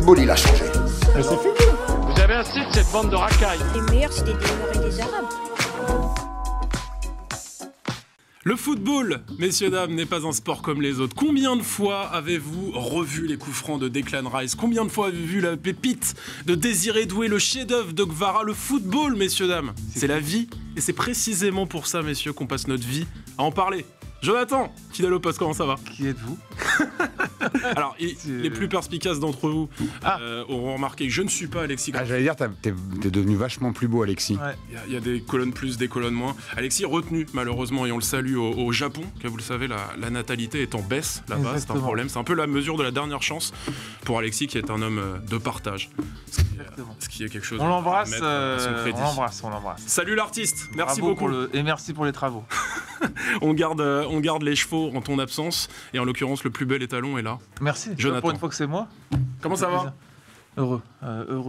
football, il a changé. Mais c'est fini. Vous avez assez de cette bande de racailles. Les meilleurs, c'était des Noirs et des Arabes. Le football, messieurs, dames, n'est pas un sport comme les autres. Combien de fois avez-vous revu les coups francs de Declan Rice? Combien de fois avez-vous vu la pépite de Désiré Doué, le chef-d'œuvre de Guevara? Le football, messieurs, dames, c'est la vie. Et c'est précisément pour ça, messieurs, qu'on passe notre vie à en parler. Jonathan, fidèle au poste, comment ça va? Qui êtes-vous? Alors, les plus perspicaces d'entre vous auront remarqué que je ne suis pas Alexis. J'allais dire, t'es devenu vachement plus beau, Alexis. Ouais. Il y a des colonnes plus, des colonnes moins. Alexis retenu, malheureusement, et on le salue au Japon, car vous le savez, la natalité est en baisse là-bas, c'est un problème. C'est un peu la mesure de la dernière chance pour Alexis, qui est un homme de partage. Ce qui est quelque chose On l'embrasse, à mettre à son crédit. on l'embrasse. Salut l'artiste, merci Bravo beaucoup. Et merci pour les travaux. On garde les chevaux en ton absence, et en l'occurrence, le plus bel étalon est là. Merci. Jonathan. Pour une fois que c'est moi. Comment ça va? Heureux,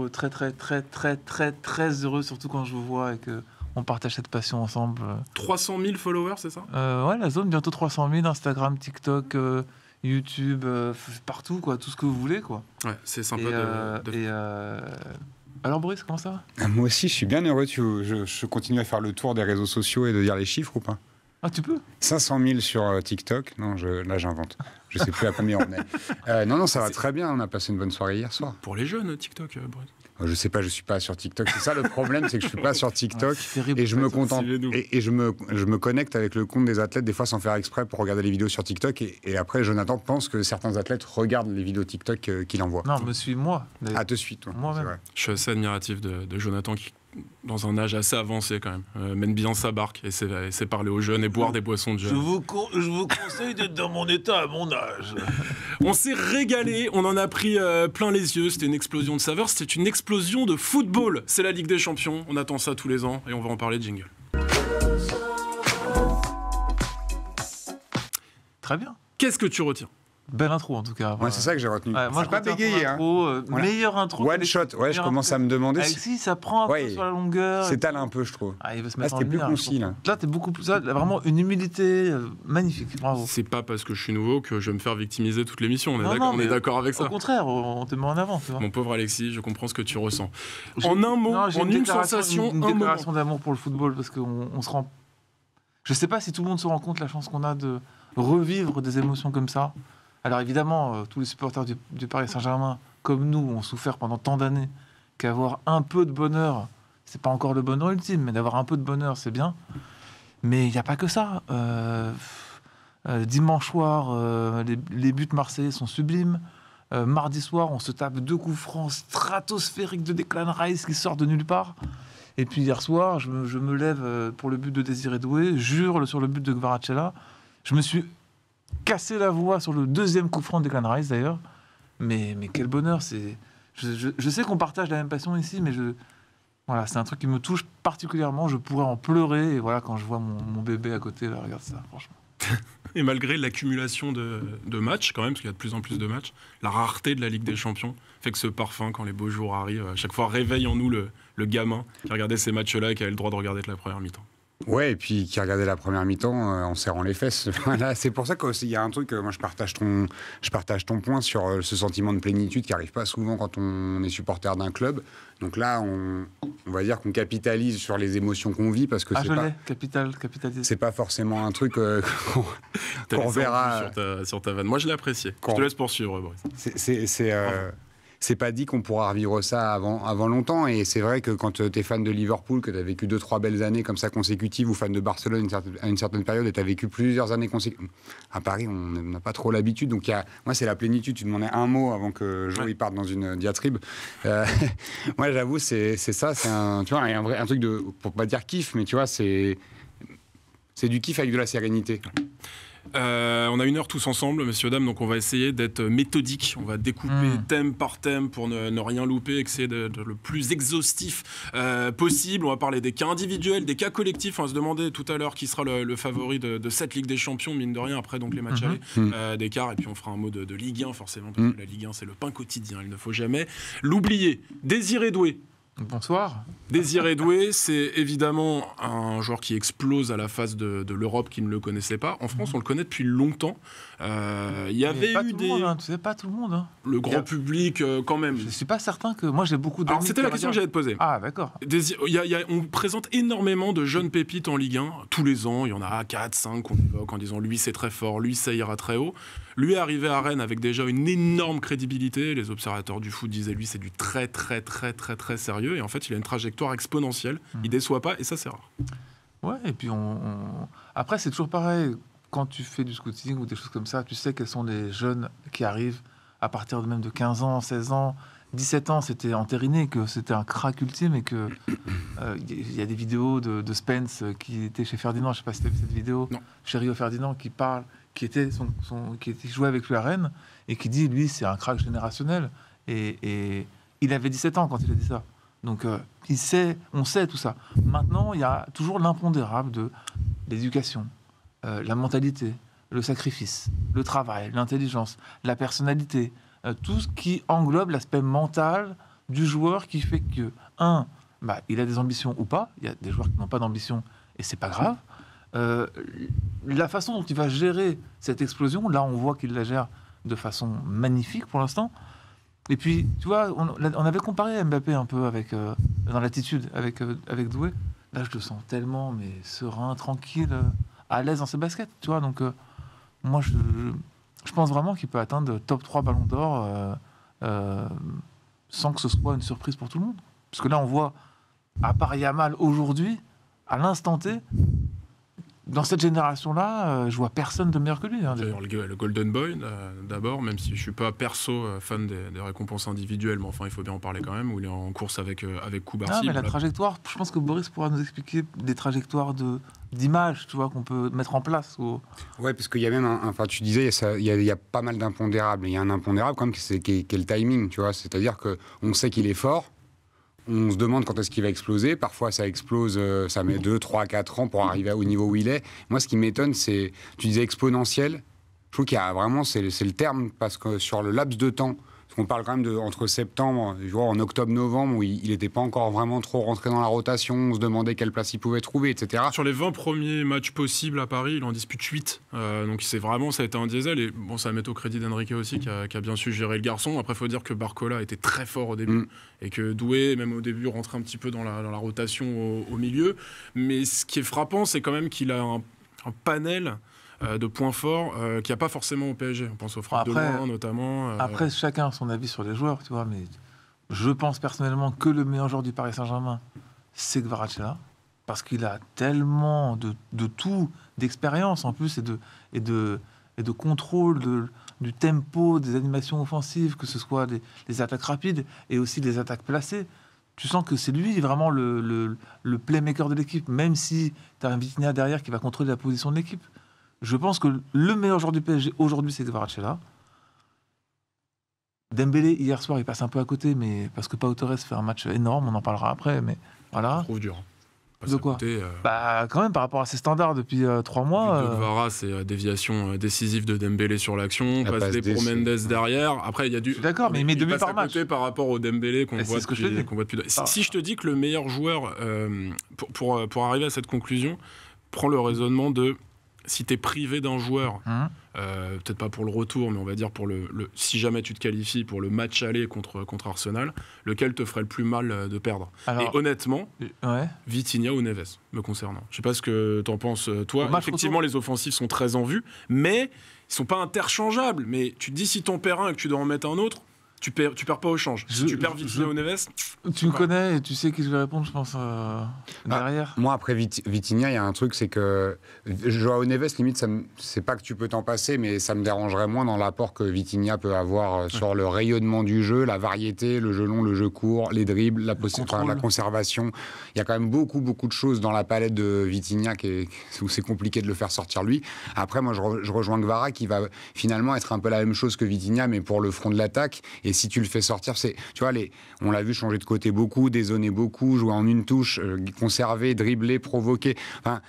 très heureux, surtout quand je vous vois et que on partage cette passion ensemble. 300 000 followers, c'est ça? Ouais, la zone, bientôt 300 000, Instagram, TikTok, YouTube, partout, quoi, tout ce que vous voulez, quoi. Ouais, c'est sympa Alors Boris, comment ça va? Moi aussi, je suis bien heureux. Je continue à faire le tour des réseaux sociaux et de dire les chiffres ou pas? Ah, tu peux? 500 000 sur TikTok. Non, là, j'invente. Je sais plus à combien on est. Non, ça va très bien. On a passé une bonne soirée hier soir. Pour les jeunes, TikTok, Boris. Je sais pas, je suis pas sur TikTok. C'est ça le problème, c'est que je suis pas sur TikTok terrible, et je me contente c'est et je me connecte avec le compte des athlètes des fois sans faire exprès pour regarder les vidéos sur TikTok et après Jonathan pense que certains athlètes regardent les vidéos TikTok qu'il envoie. Non, me suis-moi. Ah, te suis toi. Moi-même. C'est vrai. Je suis assez admiratif de Jonathan qui, dans un âge assez avancé quand même, mène bien sa barque et sait parler aux jeunes et boire des boissons de jeunes. Je vous conseille d'être dans mon état à mon âge. On s'est régalé, on en a pris plein les yeux, c'était une explosion de saveurs, c'était une explosion de football. C'est la Ligue des Champions, on attend ça tous les ans et on va en parler, jingle. Très bien. Qu'est-ce que tu retiens? Belle intro en tout cas. Ouais, c'est ça que j'ai retenu. Ouais, moi, je pas bégayé, hein. Voilà. Meilleure intro. One shot. Ouais, je commence à me demander Alexis, ça prend un peu sur la longueur. S'étale un peu, je trouve. Ah, il veut se Là, mettre c'était en plus lumière, concis, là. Là, t'es beaucoup plus. Là, vraiment une humilité magnifique. Bravo. C'est pas parce que je suis nouveau que je vais me faire victimiser toute l'émission, on est mais d'accord avec ça. Au contraire, on te met en avant, tu vois. Mon pauvre Alexis, je comprends ce que tu ressens. En un mot, j'ai en une sensation, une un moment. déclaration d'amour pour le football parce qu'on se rend. Je sais pas si tout le monde se rend compte la chance qu'on a de revivre des émotions comme ça. Alors évidemment, tous les supporters du Paris Saint-Germain, comme nous, ont souffert pendant tant d'années qu'avoir un peu de bonheur, c'est pas encore le bonheur ultime, mais d'avoir un peu de bonheur, c'est bien. Mais il n'y a pas que ça. Dimanche soir, les buts marseillais sont sublimes. Mardi soir, on se tape 2 coups francs stratosphériques de Declan Rice qui sort de nulle part. Et puis hier soir, je me lève pour le but de Désiré Doué, jure sur le but de Kvaratskhelia. Je me suis cassé la voix sur le 2e coup franc de Declan Rice d'ailleurs. Mais quel bonheur, c'est... Je sais qu'on partage la même passion ici, mais voilà, c'est un truc qui me touche particulièrement. Je pourrais en pleurer et voilà, quand je vois mon bébé à côté, là, regarde ça, franchement. Et malgré l'accumulation de matchs, quand même, parce qu'il y a de plus en plus de matchs, la rareté de la Ligue des Champions fait que ce parfum, quand les beaux jours arrivent, à chaque fois réveille en nous le gamin qui regardait ces matchs-là et qui avait le droit de regarder que la première mi-temps. Ouais, et puis qui regardait la première mi-temps en serrant les fesses. Voilà, c'est pour ça qu'il y a un truc, moi je partage ton point sur ce sentiment de plénitude qui n'arrive pas souvent quand on est supporter d'un club. Donc là, on va dire qu'on capitalise sur les émotions qu'on vit parce que capitaliser. C'est pas forcément un truc qu'on verra sur ta vanne. Moi je l'ai apprécié. Je te laisse poursuivre, Boris. C'est pas dit qu'on pourra revivre ça avant longtemps. Et c'est vrai que quand tu es fan de Liverpool, que tu as vécu 2-3 belles années comme ça consécutives, ou fan de Barcelone à une certaine période, et tu as vécu plusieurs années consécutives. À Paris, on n'a pas trop l'habitude. Donc moi, c'est la plénitude. Tu demandais un mot avant que Jo il parte dans une diatribe. Moi, j'avoue, c'est ça. C'est un truc de, pour pas dire kiff, mais tu vois, c'est du kiff avec de la sérénité. On a 1 heure tous ensemble, messieurs, dames, donc on va essayer d'être méthodique. On va découper thème par thème pour ne rien louper, essayer d'être le plus exhaustif possible. On va parler des cas individuels, des cas collectifs. On va se demander tout à l'heure qui sera le favori de cette Ligue des Champions, mine de rien, après donc les matchs allés d'écart. Et puis on fera un mot de Ligue 1, forcément, parce que la Ligue 1, c'est le pain quotidien. Il ne faut jamais l'oublier. Désiré Doué, Bonsoir. Désiré Doué, c'est évidemment un joueur qui explose à la face de l'Europe qui ne le connaissait pas. En France, on le connaît depuis longtemps. Il y avait pas eu tout le monde, hein, tu sais, pas tout le monde. Hein. Le grand public, quand même. Je suis pas certain que... Moi, j'ai beaucoup d'amis... Alors, c'était la question que j'allais te poser. Ah, d'accord. On présente énormément de jeunes pépites en Ligue 1. Tous les ans, il y en a 4, 5 qu'on évoque en disant lui, c'est très fort, lui, ça ira très haut. Lui est arrivé à Rennes avec déjà une énorme crédibilité. Les observateurs du foot disaient lui, c'est du très, très, très, très, très sérieux. Et en fait, il a une trajectoire exponentielle. Il déçoit pas et ça, c'est rare. Ouais, et puis après, c'est toujours pareil. Quand tu fais du scouting ou des choses comme ça, tu sais quels sont les jeunes qui arrivent à partir de même de 15 ans, 16 ans, 17 ans. C'était entériné que c'était un crack ultime et que il y a des vidéos de Spence qui était chez Ferdinand. Je sais pas si tu as vu cette vidéo. Non. Chez Rio Ferdinand qui parle, qui était joué avec lui à Rennes et qui dit lui c'est un crack générationnel et il avait 17 ans quand il a dit ça. Donc on sait tout ça. Maintenant, il y a toujours l'impondérable de l'éducation, la mentalité, le sacrifice, le travail, l'intelligence, la personnalité, tout ce qui englobe l'aspect mental du joueur qui fait que, il a des ambitions ou pas. Il y a des joueurs qui n'ont pas d'ambition et c'est pas grave. La façon dont il va gérer cette explosion, là, on voit qu'il la gère de façon magnifique pour l'instant. Et puis, tu vois, on avait comparé Mbappé un peu avec, dans l'attitude avec Doué. Là, je le sens tellement, mais serein, tranquille, à l'aise dans ses baskets, tu vois. Donc, moi, je pense vraiment qu'il peut atteindre top 3 Ballon d'Or sans que ce soit une surprise pour tout le monde. Parce que là, on voit, à part Yamal aujourd'hui, à l'instant T, dans cette génération-là, je vois personne de meilleur que lui. Hein, D'ailleurs, le Golden Boy, d'abord, même si je suis pas perso fan des récompenses individuelles, mais enfin, il faut bien en parler quand même, où il est en course avec Koubarsi. Mais la trajectoire, je pense que Boris pourra nous expliquer des trajectoires d'image, tu vois, qu'on peut mettre en place. Ouais, parce qu'il y a même, enfin, tu disais, il y a pas mal d'impondérables. Il y a un impondérable quand même qui est le timing, tu vois. C'est-à-dire qu'on sait qu'il est fort. On se demande quand est-ce qu'il va exploser. Parfois, ça explose, ça met 2, 3, 4 ans pour arriver au niveau où il est. Moi, ce qui m'étonne, c'est, tu disais exponentiel. Je trouve qu'il y a vraiment, c'est le terme, parce que sur le laps de temps, parce qu'on parle quand même entre septembre, en octobre-novembre, où il n'était pas encore vraiment trop rentré dans la rotation, on se demandait quelle place il pouvait trouver, etc. Sur les 20 premiers matchs possibles à Paris, il en dispute 8. Donc ça a été un diesel. Et bon, ça met au crédit d'Enrique aussi, qui a bien su gérer le garçon. Après, il faut dire que Barcola était très fort au début. Et que Doué, même au début, rentrait un petit peu dans la rotation au milieu. Mais ce qui est frappant, c'est quand même qu'il a un panel de points forts qu'il n'y a pas forcément au PSG. On pense aux frappes de loin, notamment. Après, chacun a son avis sur les joueurs, tu vois, mais je pense personnellement que le meilleur joueur du Paris Saint-Germain, c'est Kvaratskhelia, parce qu'il a tellement de tout, d'expérience en plus, et de contrôle du tempo, des animations offensives, que ce soit les attaques rapides et aussi les attaques placées. Tu sens que c'est lui vraiment le playmaker de l'équipe, même si tu as un Vitinha derrière qui va contrôler la position de l'équipe. Je pense que le meilleur joueur du PSG aujourd'hui, c'est Kvaratskhelia. Dembélé, hier soir, il passe un peu à côté, mais parce que Pau Torres fait un match énorme, on en parlera après, mais voilà. Je trouve dur. De quoi quand même, par rapport à ses standards depuis 3 mois. Vara, c'est déviation décisive de Dembélé sur l'action, passe pour Mendes derrière. Après, il y a du. Je suis d'accord, mais il met 2 buts par match. Par rapport au Dembélé qu'on voit depuis. Si je te dis que le meilleur joueur, pour arriver à cette conclusion, prends le raisonnement de. Si tu es privé d'un joueur, peut-être pas pour le retour, mais on va dire pour si jamais tu te qualifies pour le match aller contre Arsenal, lequel te ferait le plus mal de perdre? Et honnêtement, Vitinha ou Neves, me concernant. Je sais pas ce que tu en penses, toi. Effectivement, les offensifs sont très en vue, mais ils sont pas interchangeables. Mais tu te dis, si t'en perds un et que tu dois en mettre un autre, tu perds pas au change. Si tu perds Vitinha ou Neves... Tu me connais et tu sais qui je vais répondre, je pense, derrière. Moi, après Vitinha, il y a un truc, c'est que Joao Neves, limite, c'est pas que tu peux t'en passer, mais ça me dérangerait moins dans l'apport que Vitinha peut avoir sur le rayonnement du jeu, la variété, le jeu long, le jeu court, les dribbles, la conservation. Il y a quand même beaucoup de choses dans la palette de Vitinha où c'est compliqué de le faire sortir lui. Après, moi, je rejoins Gvara qui va finalement être un peu la même chose que Vitinha, mais pour le front de l'attaque. Et si tu le fais sortir, tu vois, on l'a vu changer de côté beaucoup, dézonner beaucoup, jouer en une touche, conserver, dribbler, provoquer. Enfin,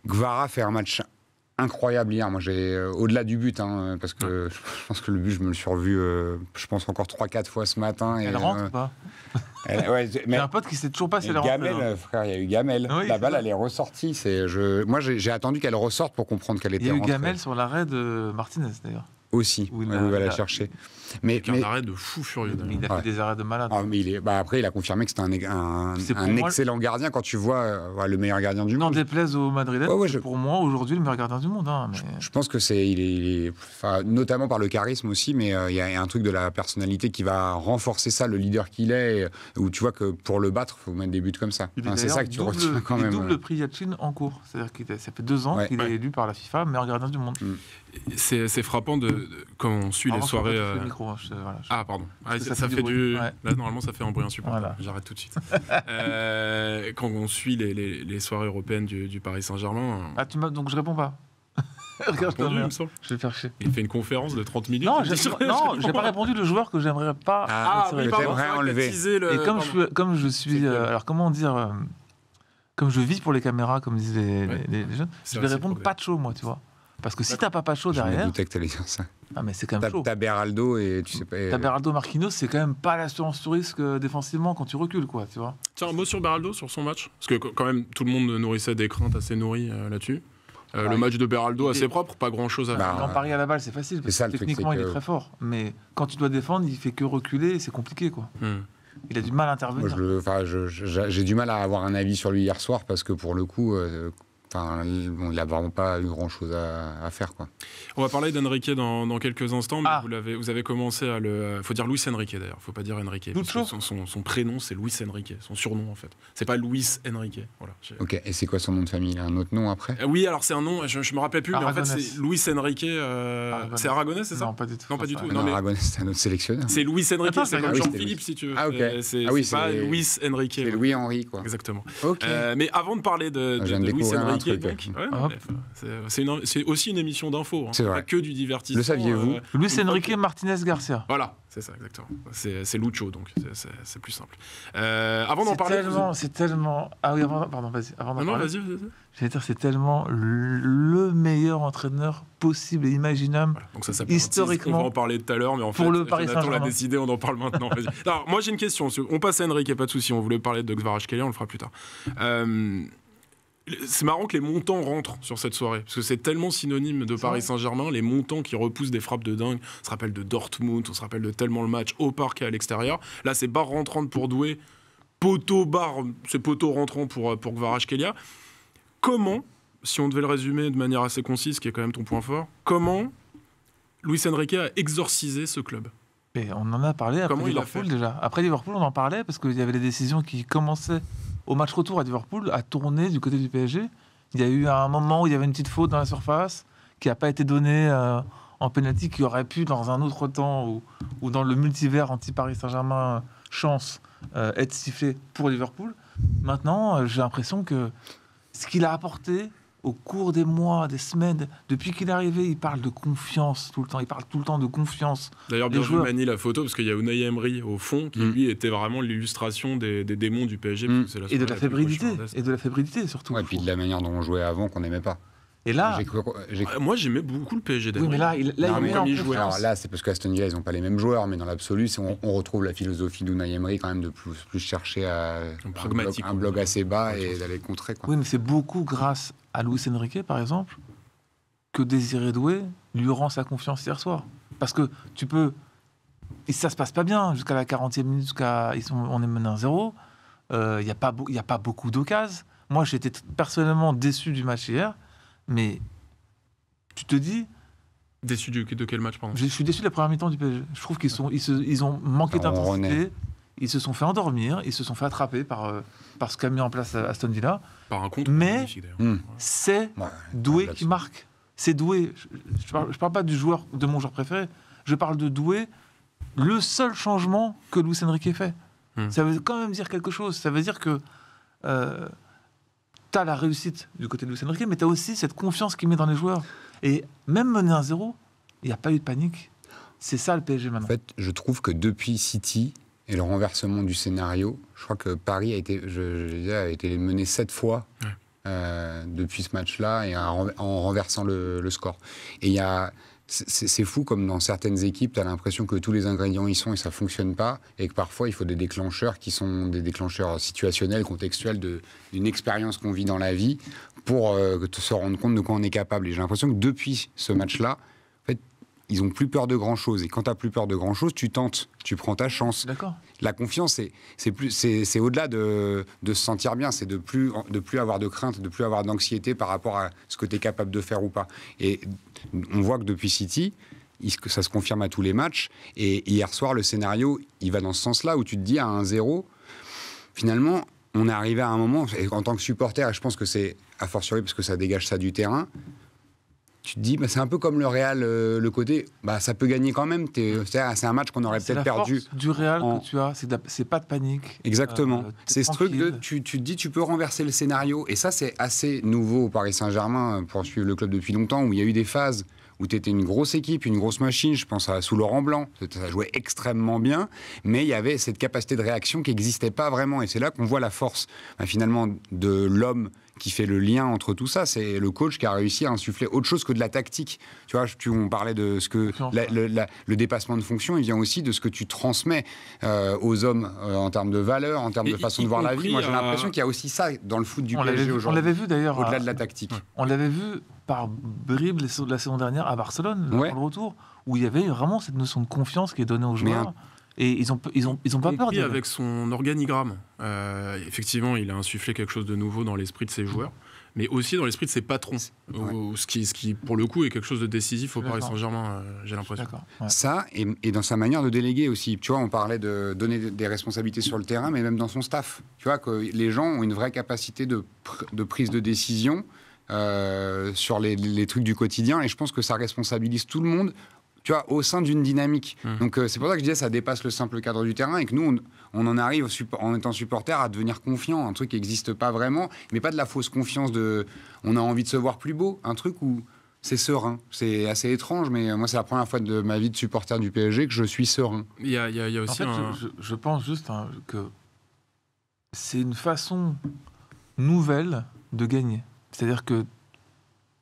Gvara fait un match incroyable hier. Moi, au-delà du but, parce que je pense que le but, je me le suis revu, je pense encore 3-4 fois ce matin. Elle rentre ou pas? J'ai un pote qui sait toujours pas si elle rentre. Gamel, frère, il y a eu Gamel. Oui, la balle, elle est ressortie. Moi, j'ai attendu qu'elle ressorte pour comprendre qu'elle était rentrée. Il y a eu rentrée. Gamel sur l'arrêt de Martinez, d'ailleurs. Aussi, où il va la chercher. Mais un arrêt de fou furieux. Il a fait des arrêts de malade. Mais après, il a confirmé que c'était un excellent gardien quand tu vois le meilleur gardien du monde. Non, déplaise au Madrilène, pour moi, aujourd'hui, le meilleur gardien du monde. Je pense que il est notamment par le charisme aussi, mais il y a un truc de la personnalité qui va renforcer ça, le leader qu'il est, où tu vois que pour le battre, il faut mettre des buts comme ça. C'est ça que tu retiens quand même. Il double prix Yachine en cours. C'est-à-dire que ça fait 2 ans qu'il est élu par la FIFA meilleur gardien du monde. C'est frappant quand on suit les soirées. Ah, pardon. Ça fait du. Là, normalement, ça fait un bruit insupportable. Voilà. J'arrête tout de suite. Quand on suit les soirées européennes du Paris Saint-Germain. Donc je réponds pas. Regarde-toi, il me semble. Je vais faire chier. Il fait une conférence de 30 minutes. Non, j'ai pas répondu le joueur que j'aimerais pas. Enlever. Et comme je suis. Alors, comment dire comme je vis pour les caméras, comme disent les jeunes, je vais répondre Pacho, moi, tu vois. Parce que si t'as pas Pacho derrière. Je me doutais que t'allais dire ça. Ah, mais c'est quand même chaud. T'as Beraldo et tu sais pas. T'as Beraldo, Marquinhos, c'est quand même pas l'assurance sur risque défensivement quand tu recules, quoi, tu vois. Tiens, un mot sur Beraldo, sur son match. Parce que quand même, tout le monde nourrissait des craintes assez nourries là-dessus. Le match de Beraldo, assez propre, pas grand-chose à faire. Quand Paris à la balle, c'est facile. Parce que techniquement, il est très fort. Mais quand tu dois défendre, il fait que reculer et c'est compliqué, quoi. Il a du mal à intervenir. J'ai du mal à avoir un avis sur lui hier soir parce que pour le coup, il n'a vraiment pas eu grand-chose à faire, quoi. On va parler d'Enrique dans quelques instants, mais vous avez commencé à le... Il faut dire Luis Enrique, d'ailleurs. Il ne faut pas dire Enrique. Son prénom, c'est Luis Enrique. Son surnom, en fait. C'est pas Luis Enrique. Voilà. Ok, et c'est quoi son nom de famille? Il a un autre nom après? Oui, alors c'est un nom, je me rappelle plus, Aragonès. Mais en fait, c'est Luis Enrique. C'est Aragonès, c'est ça? Non, pas du tout. Non, pas du tout. Aragonès, c'est un autre sélectionneur. C'est Luis Enrique, c'est comme Jean-Philippe, si tu veux. Ah, ok. C'est pas Luis Enrique. C'est Louis-Henri, quoi. Exactement. Ok. Mais avant de parler de Luis Enrique, c'est aussi une émission d'info. C'est vrai. Pas que du divertissement. Le saviez-vous? Luis Enrique Martinez Garcia. Voilà, c'est ça, exactement. C'est Lucho, donc c'est plus simple. Avant d'en parler... C'est tellement... Ah oui, pardon, vas-y. Non, vas-y. J'allais dire, c'est tellement le meilleur entraîneur possible et imaginable. Voilà. Donc ça s'appelle historiquement. On va en parler tout à l'heure, mais en pour fait, le Paris Jonathan l'a décidé, on en parle maintenant. Alors, moi, j'ai une question. On passe à Enrique, pas de souci. On voulait parler de Kvaratskhelia, on le fera plus tard. C'est marrant que les montants rentrent sur cette soirée, parce que c'est tellement synonyme de Paris Saint-Germain, les montants qui repoussent des frappes de dingue. On se rappelle de Dortmund, on se rappelle de tellement le match au parc et à l'extérieur. Là, c'est barre rentrante pour Doué, c'est poteau rentrant pour Kvaratskhelia. Comment, si on devait le résumer de manière assez concise, qui est quand même ton point fort, comment Luis Enrique a exorcisé ce club? Et on en a parlé après Liverpool déjà. Après Liverpool, on en parlait parce qu'il y avait les décisions qui commençaient au match retour à Liverpool à tourner du côté du PSG. Il y a eu un moment où il y avait une petite faute dans la surface qui n'a pas été donnée en pénalty, qui aurait pu, dans un autre temps ou dans le multivers anti-Paris Saint-Germain chance, être sifflé pour Liverpool. Maintenant, j'ai l'impression que ce qu'il a apporté au cours des mois, des semaines, depuis qu'il est arrivé, il parle de confiance tout le temps. Il parle tout le temps de confiance. D'ailleurs, bien vu Mani la photo, parce qu'il y a Unai Emery au fond, qui lui était vraiment l'illustration des démons du PSG. Et de la fébrilité, surtout. Et puis de la manière dont on jouait avant, qu'on n'aimait pas. Et là, moi j'aimais beaucoup le PSG. Oui, mais là, il jouait. Alors là, c'est parce qu'Aston Villa, ils n'ont pas les mêmes joueurs, mais dans l'absolu, on retrouve la philosophie d'Unai Emery quand même de plus chercher un bloc assez bas et d'aller contrer, quoi. Oui, mais c'est beaucoup grâce à Luis Enrique, par exemple, que Désiré Doué lui rend sa confiance hier soir. Parce que tu peux... Et ça se passe pas bien jusqu'à la 40e minute, on est mené 1-0. Il n'y a pas beaucoup d'occasions. Moi, j'étais personnellement déçu du match hier. Mais tu te dis... Déçu de quel match, pardon? Je suis déçu de la première mi-temps du PSG. Je trouve qu'ils ont manqué d'intensité. Ils se sont fait endormir. Ils se sont fait attraper par ce qu'a mis en place Aston Villa. Par un contre. Mais c'est Doué qui marque. C'est Doué. Je parle pas de mon joueur préféré. Je parle de Doué. Le seul changement que Luis Enrique fait. Ça veut quand même dire quelque chose. Ça veut dire que... t'as la réussite du côté de Luis Enrique, mais t'as aussi cette confiance qu'il met dans les joueurs. Et même mené 1-0, il n'y a pas eu de panique. C'est ça le PSG maintenant. En fait, je trouve que depuis City et le renversement du scénario, je crois que Paris a été mené 7 fois depuis ce match-là et en renversant le score. Et c'est fou comme dans certaines équipes, tu as l'impression que tous les ingrédients y sont et ça ne fonctionne pas, et que parfois il faut des déclencheurs qui sont des déclencheurs situationnels, contextuels d'une expérience qu'on vit dans la vie pour se rendre compte de quoi on est capable. Et j'ai l'impression que depuis ce match-là, en fait, ils n'ont plus peur de grand-chose. Et quand tu n'as plus peur de grand-chose, tu tentes, tu prends ta chance. D'accord. La confiance, c'est au-delà de se sentir bien, c'est de plus avoir de crainte, de plus avoir d'anxiété par rapport à ce que tu es capable de faire ou pas. Et on voit que depuis City, ça se confirme à tous les matchs. Et hier soir, le scénario, il va dans ce sens-là, où tu te dis à 1-0, finalement, on est arrivé à un moment, et en tant que supporter, et je pense que c'est a fortiori parce que ça dégage ça du terrain, tu te dis, c'est un peu comme le Real, le côté, ça peut gagner quand même. C'est un match qu'on aurait peut-être perdu. C'est la force du Real que tu as, c'est pas de panique. Exactement. C'est ce truc tranquille. de, tu te dis, tu peux renverser le scénario. Et ça, c'est assez nouveau au Paris Saint-Germain, pour suivre le club depuis longtemps, où il y a eu des phases où tu étais une grosse équipe, une grosse machine. Je pense à sous Laurent Blanc, ça jouait extrêmement bien, mais il y avait cette capacité de réaction qui n'existait pas vraiment. Et c'est là qu'on voit la force, finalement, de l'homme qui fait le lien entre tout ça. C'est le coach qui a réussi à insuffler autre chose que de la tactique. Tu vois, on parlait de ce que le dépassement de fonction, il vient aussi de ce que tu transmets aux hommes en termes de valeurs, en termes de façon de voir la vie. Moi, j'ai l'impression qu'il y a aussi ça dans le foot du PSG aujourd'hui. On l'avait vu d'ailleurs. Au-delà de la tactique. On l'avait vu par bribes la saison dernière à Barcelone, dans le retour, où il y avait vraiment cette notion de confiance qui est donnée aux joueurs. Et ils ont pas peur. Avec son organigramme, effectivement, il a insufflé quelque chose de nouveau dans l'esprit de ses joueurs, mais aussi dans l'esprit de ses patrons, ce qui, pour le coup, est quelque chose de décisif au Paris Saint-Germain, j'ai l'impression. Ouais. Ça, et dans sa manière de déléguer aussi. Tu vois, on parlait de donner des responsabilités sur le terrain, mais même dans son staff. Tu vois, que les gens ont une vraie capacité de prise de décision sur les trucs du quotidien, et je pense que ça responsabilise tout le monde, tu vois, au sein d'une dynamique. Donc c'est pour ça que je disais, ça dépasse le simple cadre du terrain, et que nous, on en arrive, en étant supporter, à devenir confiant, un truc qui n'existe pas vraiment, mais pas de la fausse confiance on a envie de se voir plus beau, un truc où c'est serein. C'est assez étrange, mais moi, c'est la première fois de ma vie de supporter du PSG que je suis serein. Il y a aussi en fait, je pense juste que c'est une façon nouvelle de gagner. C'est-à-dire que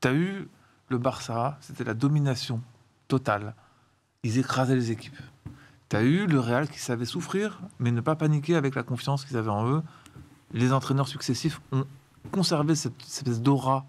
tu as eu le Barça, c'était la domination totale. Ils écrasaient les équipes. Tu as eu le Real qui savait souffrir, mais ne pas paniquer avec la confiance qu'ils avaient en eux. Les entraîneurs successifs ont conservé cette espèce d'aura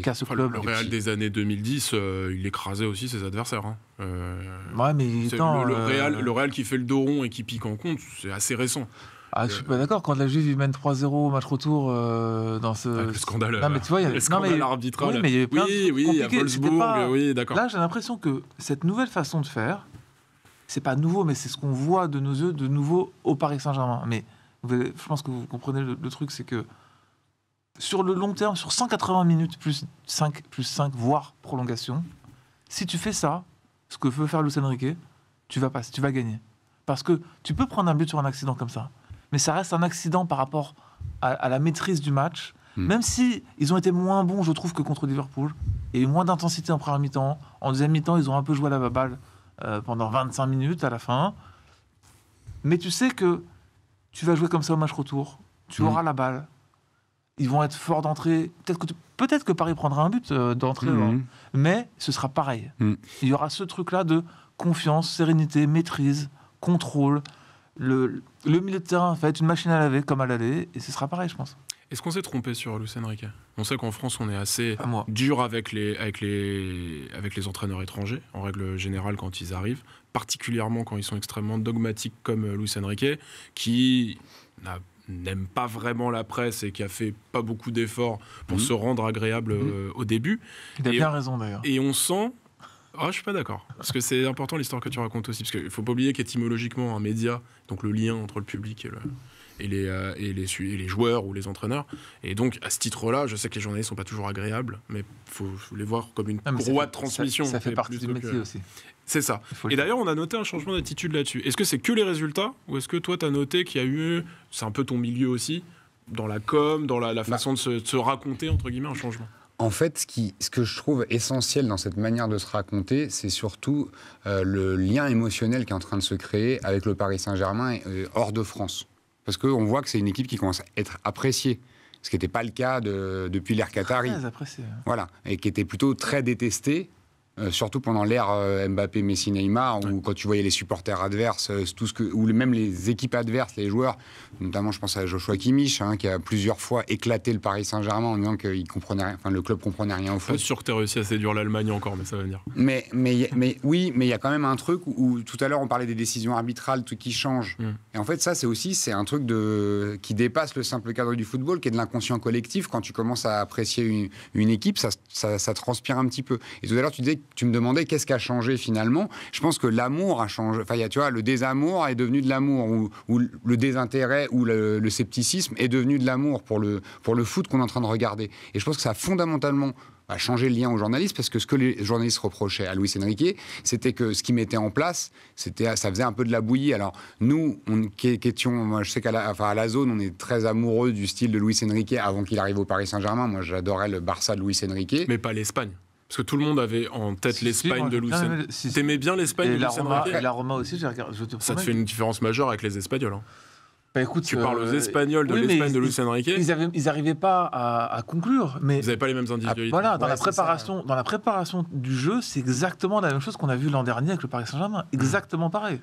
qu'a ce club. Le Real des années 2010, il écrasait aussi ses adversaires. Ouais, mais le Real qui fait le dos rond et qui pique en compte, c'est assez récent. Ah, je suis pas d'accord. Quand la Juve mène 3-0 au match retour dans ce... Avec le scandale, non, mais tu vois, le scandale arbitral. Oui, mais il y avait plein oui, à Wolfsburg, oui, d'accord. Là, j'ai l'impression que cette nouvelle façon de faire, c'est pas nouveau, mais c'est ce qu'on voit de nos yeux de nouveau au Paris Saint-Germain. Mais je pense que vous comprenez le truc, c'est que sur le long terme, sur 180 minutes plus 5, voire prolongation, si tu fais ça, ce que veut faire Luis Enrique, tu vas gagner. Parce que tu peux prendre un but sur un accident comme ça, mais ça reste un accident par rapport à la maîtrise du match. Même si ils ont été moins bons, je trouve, que contre Liverpool, et moins d'intensité en première mi-temps. En deuxième mi-temps, ils ont un peu joué à la balle pendant 25 minutes à la fin. Mais tu sais que tu vas jouer comme ça au match retour. Tu auras la balle. Ils vont être forts d'entrée. Peut-être que Paris prendra un but d'entrée, mais ce sera pareil. Il y aura ce truc-là de confiance, sérénité, maîtrise, contrôle. Le milieu de terrain va être une machine à laver comme à l'aller, et ce sera pareil, je pense. Est-ce qu'on s'est trompé sur Luis Enrique ? On sait qu'en France, on est assez dur avec les entraîneurs étrangers, en règle générale, quand ils arrivent, particulièrement quand ils sont extrêmement dogmatiques comme Luis Enrique, qui n'aime pas vraiment la presse et qui a fait pas beaucoup d'efforts pour se rendre agréable au début. Il a bien raison, d'ailleurs. Et on sent... Ah, je suis pas d'accord, parce que c'est important l'histoire que tu racontes aussi, parce qu'il faut pas oublier qu'étymologiquement un média, donc le lien entre le public et les joueurs ou les entraîneurs, et donc à ce titre-là, je sais que les journalistes sont pas toujours agréables, mais faut les voir comme une courroie de transmission. Ça fait partie du métier aussi. C'est ça. Et d'ailleurs, on a noté un changement d'attitude là-dessus. Est-ce que c'est que les résultats, ou est-ce que toi tu as noté qu'il y a eu, c'est un peu ton milieu aussi, dans la com, dans la façon de se raconter, entre guillemets, un changement? En fait, ce que je trouve essentiel dans cette manière de se raconter, c'est surtout le lien émotionnel qui est en train de se créer avec le Paris Saint-Germain hors de France. Parce qu'on voit que c'est une équipe qui commence à être appréciée ce qui n'était pas le cas depuis l'ère Qatari. Très apprécié. Voilà, et qui était plutôt très détesté. Surtout pendant l'ère Mbappé, Messi, Neymar, où quand tu voyais les supporters adverses, ou même les équipes adverses, les joueurs, notamment je pense à Joshua Kimmich, qui a plusieurs fois éclaté le Paris Saint-Germain en disant que le club comprenait rien au foot. Pas sûr que tu as réussi à séduire l'Allemagne encore, mais ça va venir. Mais il y a quand même un truc où tout à l'heure on parlait des décisions arbitrales, tout qui change. Et en fait, ça c'est un truc qui dépasse le simple cadre du football, qui est de l'inconscient collectif. Quand tu commences à apprécier une équipe, ça transpire un petit peu. Et tout à l'heure, tu me demandais qu'est-ce qui a changé finalement. Je pense que l'amour a changé. Enfin, tu vois, le désamour est devenu de l'amour, ou le désintérêt ou le scepticisme est devenu de l'amour pour le foot qu'on est en train de regarder. Et je pense que ça a fondamentalement changé le lien aux journalistes, parce que ce que les journalistes reprochaient à Luis Enrique, c'était que ce qu'il mettait en place, ça faisait un peu de la bouillie. Alors nous, moi, je sais qu'à la zone, on est très amoureux du style de Luis Enrique avant qu'il arrive au Paris Saint-Germain. Moi, j'adorais le Barça de Luis Enrique. Mais pas l'Espagne. Parce que tout le monde avait en tête l'Espagne de Luis Enrique. T'aimais bien l'Espagne de Luis Enrique? Et la Roma aussi, ça te fait une différence majeure avec les Espagnols. Bah écoute, tu parles aux Espagnols de l'Espagne de Luis Enrique. Ils n'arrivaient pas à conclure. Mais ils n'avaient pas les mêmes individualités. Voilà, dans la préparation du jeu, c'est exactement la même chose qu'on a vu l'an dernier avec le Paris Saint-Germain. Exactement pareil.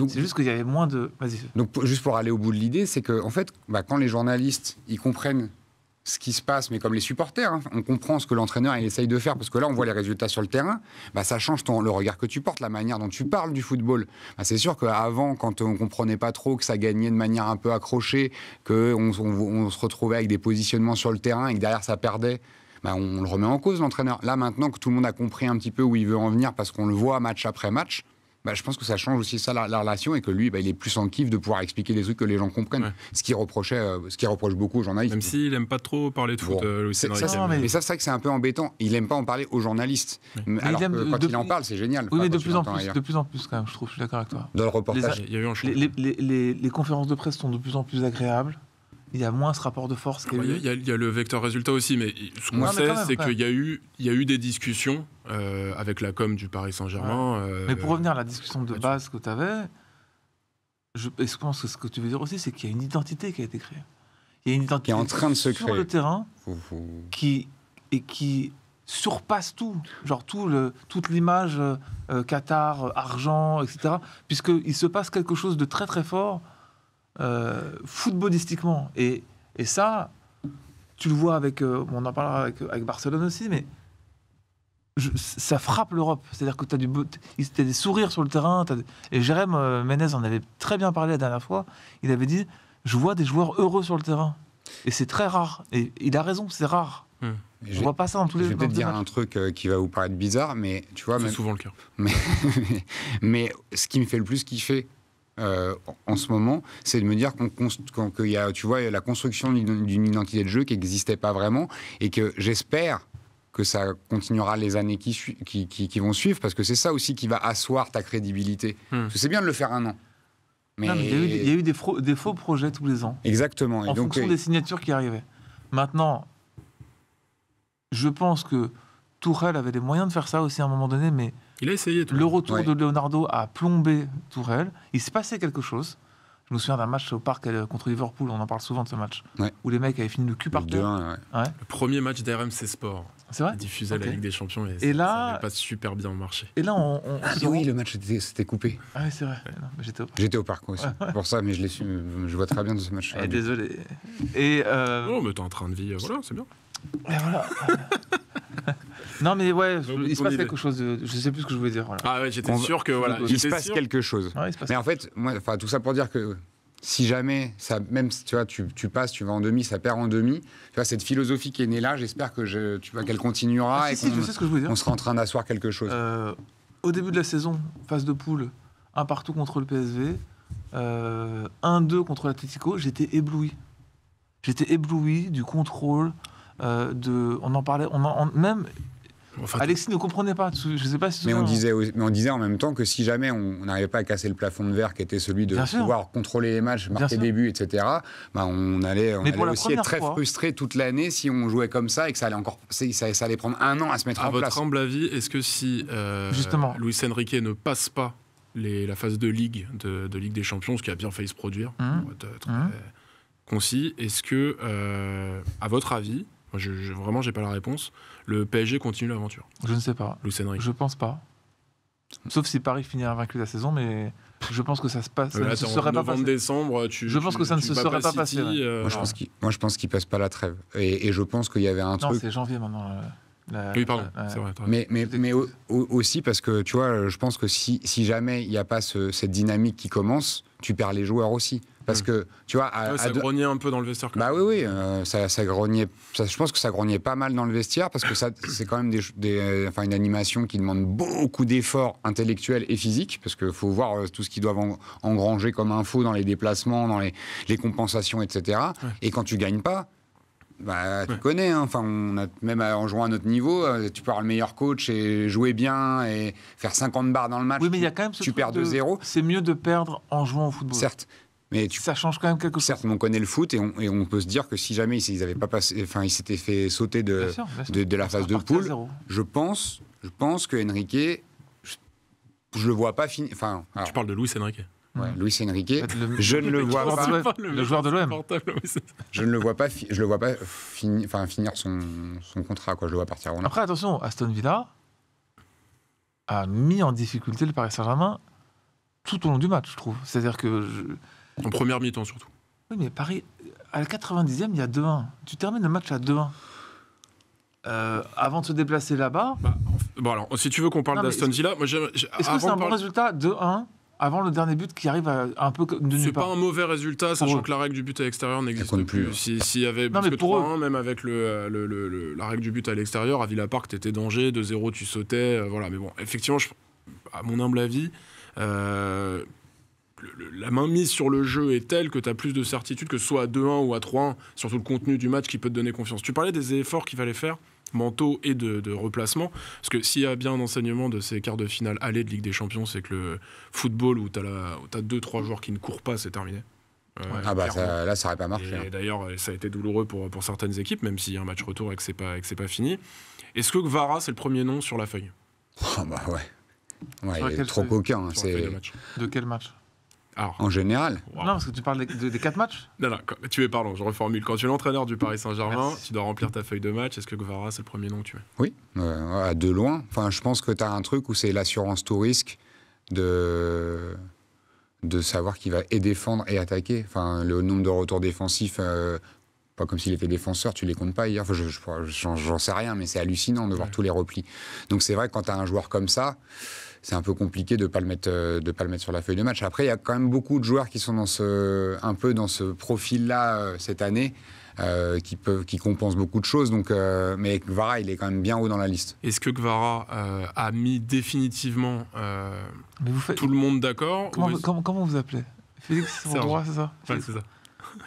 C'est juste qu'il y avait moins de... Vas-y. Donc, juste pour aller au bout de l'idée, c'est que, en fait, quand les journalistes, ils comprennent ce qui se passe, mais comme les supporters, on comprend ce que l'entraîneur il essaye de faire, parce que là on voit les résultats sur le terrain, ça change le regard que tu portes, la manière dont tu parles du football. C'est sûr qu'avant, quand on comprenait pas trop, que ça gagnait de manière un peu accrochée, qu'on se retrouvait avec des positionnements sur le terrain et que derrière ça perdait, on le remet en cause, l'entraîneur. Là maintenant que tout le monde a compris un petit peu où il veut en venir, parce qu'on le voit match après match, je pense que ça change aussi ça, la relation, et que lui, il est plus en kiff de pouvoir expliquer des trucs que les gens comprennent. Ouais. Ce qu'il reproche beaucoup aux journalistes. Même s'il n'aime pas trop parler de foot, Luis Enrique. Mais ça, c'est vrai que c'est un peu embêtant. Il n'aime pas en parler aux journalistes. Ouais. Alors que quand il en parle, c'est génial. Oui, mais de plus en plus quand même, je trouve. Je suis d'accord avec toi. Dans le reportage, il y a eu un choix. Les conférences de presse sont de plus en plus agréables. Il y a moins ce rapport de force. Il y a le vecteur résultat aussi, mais ce qu'on sait, c'est qu'il y a eu des discussions avec la com du Paris Saint-Germain. Mais pour revenir à la discussion de base que tu avais, je pense que ce que tu veux dire aussi, c'est qu'il y a une identité qui a été créée. Il y a une identité qui est en train de se créer sur le terrain qui surpasse tout. Genre toute l'image Qatar, argent, etc. Puisqu'il se passe quelque chose de très très fort footballistiquement, et ça tu le vois avec on en parlera avec Barcelone aussi, mais ça frappe l'Europe. C'est-à-dire que tu as des sourires sur le terrain, et Jérém Ménez en avait très bien parlé la dernière fois. Il avait dit, je vois des joueurs heureux sur le terrain, et c'est très rare, et il a raison, c'est rare. On voit pas ça dans tous les. Je vais peut-être dire un truc qui va vous paraître bizarre, mais tu vois, c'est souvent le cas. Mais ce qui me fait le plus kiffer en ce moment, c'est de me dire qu'il y a, tu vois, la construction d'une identité de jeu qui n'existait pas vraiment, et que j'espère que ça continuera les années qui vont suivre, parce que c'est ça aussi qui va asseoir ta crédibilité. Parce que c'est bien de le faire un an. Mais il y a eu des faux projets tous les ans. Exactement. En fonction des signatures qui arrivaient. Maintenant, je pense que Tourelle avait les moyens de faire ça aussi à un moment donné, mais il a essayé. Le retour de Leonardo a plombé Tourelle. Il s'est passé quelque chose. Je me souviens d'un match au parc contre Liverpool, on en parle souvent de ce match, où les mecs avaient fini le cul par terre. Le premier match d'RMC Sport. C'est vrai, diffusé à la Ligue des Champions, et là, ça n'avait pas super bien marché. Et là, oui, le match c'était coupé. Ah oui, c'est vrai. Non, j'étais au parc aussi. Pour ça, mais je vois très bien de ce match. Désolé. Non, mais t'es en train de vie, voilà, c'est bien. Et voilà. Non, mais ouais, il se passe quelque chose. Je sais plus ce que je voulais dire. Voilà. Ah ouais, j'étais sûr que voilà. Il se passe quelque chose. Ouais, mais en fait, tout ça pour dire que si jamais, même tu vois, tu passes, tu vas en demi, ça perd en demi. Tu vois, cette philosophie qui est née là, j'espère que qu'elle continuera, je sais ce que je voulais dire. On sera en train d'asseoir quelque chose. Au début de la saison, phase de poule, 1-1 contre le PSV, 1-2 contre l'Atlético, j'étais ébloui. J'étais ébloui du contrôle. On en parlait, même Alexis ne comprenait pas. Je sais pas si mais on disait en même temps que si jamais on n'arrivait pas à casser le plafond de verre qui était celui de pouvoir controller les matchs, marquer des buts, etc., on allait aussi être très frustré toute l'année si on jouait comme ça, et que ça allait prendre un an à se mettre en place. À votre humble avis, est-ce que si Luis Enrique ne passe pas la phase de Ligue des Champions, ce qui a bien failli se produire, concis. Est-ce que, à votre avis, moi, vraiment, j'ai pas la réponse, le PSG continue l'aventure? Je ne sais pas. Luis Enrique. Je pense pas. Sauf si Paris finit invaincu la saison, mais je pense que ça se passe. Ça Là, ne se en serait pas passé. novembre-décembre, Je pense que ça ne se serait pas passé, ouais. Moi, je pense qu'il passe pas la trêve. Et je pense qu'il y avait un Non, truc. c'est janvier maintenant. Oui, pardon, c'est vrai. Mais aussi parce que, tu vois, je pense que si jamais il n'y a pas cette dynamique qui commence, tu perds les joueurs aussi. Parce que, tu vois... ça grognait un peu dans le vestiaire. Bah oui, ça grognait... je pense que ça grognait pas mal dans le vestiaire, parce que c'est quand même une animation qui demande beaucoup d'efforts intellectuels et physiques, parce qu'il faut voir tout ce qu'ils doivent engranger comme info dans les déplacements, dans les compensations, etc. Ouais. Et quand tu gagnes pas... tu connais, hein. Enfin, même en jouant à notre niveau, tu peux avoir le meilleur coach et jouer bien et faire 50 barres dans le match. Oui, mais il y a quand même ce tu perds 2-0. C'est mieux de perdre en jouant au football. Certes. Mais ça change quand même quelque chose. Certes, on connaît le foot et on peut se dire que si jamais ils avaient pas passé, enfin, ils s'étaient fait sauter de la phase de poule, je pense que Enrique, je le vois pas finir. Enfin, tu parles de Luis Enrique. Ouais, Luis Enrique, je ne le vois pas. Le joueur de l'OM. Je ne le vois pas. Je le vois pas finir son contrat. Quoi. Je le vois partir. Après, attention, Aston Villa a mis en difficulté le Paris Saint-Germain tout au long du match, je trouve. C'est-à-dire que en première mi-temps surtout. Oui, mais Paris, à la 90e, il y a 2-1. Tu termines le match à 2-1. Avant de se déplacer là-bas. Bon, alors, si tu veux qu'on parle d'Aston Villa, moi, est-ce que c'est un bon résultat 2-1 avant le dernier but qui arrive un peu de nulle part? C'est pas un mauvais résultat, sachant que la règle du but à l'extérieur n'existe plus. S'il y avait plus que 3-1, même avec la règle du but à l'extérieur, à Villa Park, t'étais danger, 2-0, tu sautais. Voilà. Mais bon, effectivement, à mon humble avis, la mainmise sur le jeu est telle que tu as plus de certitude que ce soit à 2-1 ou à 3-1, surtout le contenu du match qui peut te donner confiance. Tu parlais des efforts qu'il fallait faire, mentaux et de replacement, parce que s'il y a bien un enseignement de ces quarts de finale aller de Ligue des Champions, c'est que le football où tu as 2-3 joueurs qui ne courent pas, c'est terminé. Là, ça n'aurait pas marché. Et d'ailleurs, ça a été douloureux pour certaines équipes, même s'il y a un match retour et que c'est pas fini. Est-ce que Kvara, c'est le premier nom sur la feuille? Il est trop coquin. De quel match? Alors, en général. Non, parce que tu parles des 4 matchs. Non, je reformule. Quand tu es l'entraîneur du Paris Saint-Germain, tu dois remplir ta feuille de match. Est-ce que Kvara, c'est le premier nom que tu mets? Oui, de loin. Enfin, je pense que tu as un truc où c'est l'assurance tout risque de savoir qu'il va et défendre et attaquer. Enfin, le nombre de retours défensifs, pas comme s'il était défenseur, tu les comptes pas hier. Enfin, j'en sais rien, mais c'est hallucinant de voir tous les replis. Donc c'est vrai que quand tu as un joueur comme ça, c'est un peu compliqué de ne pas le mettre sur la feuille de match. Après, il y a quand même beaucoup de joueurs qui sont un peu dans ce profil-là cette année, qui compensent beaucoup de choses. Donc, mais Kvara, il est quand même bien haut dans la liste. Est-ce que Kvara a mis définitivement tout le monde d'accord? Comment vous appelez? Félix Droit, c'est ça? Ouais, c'est ça.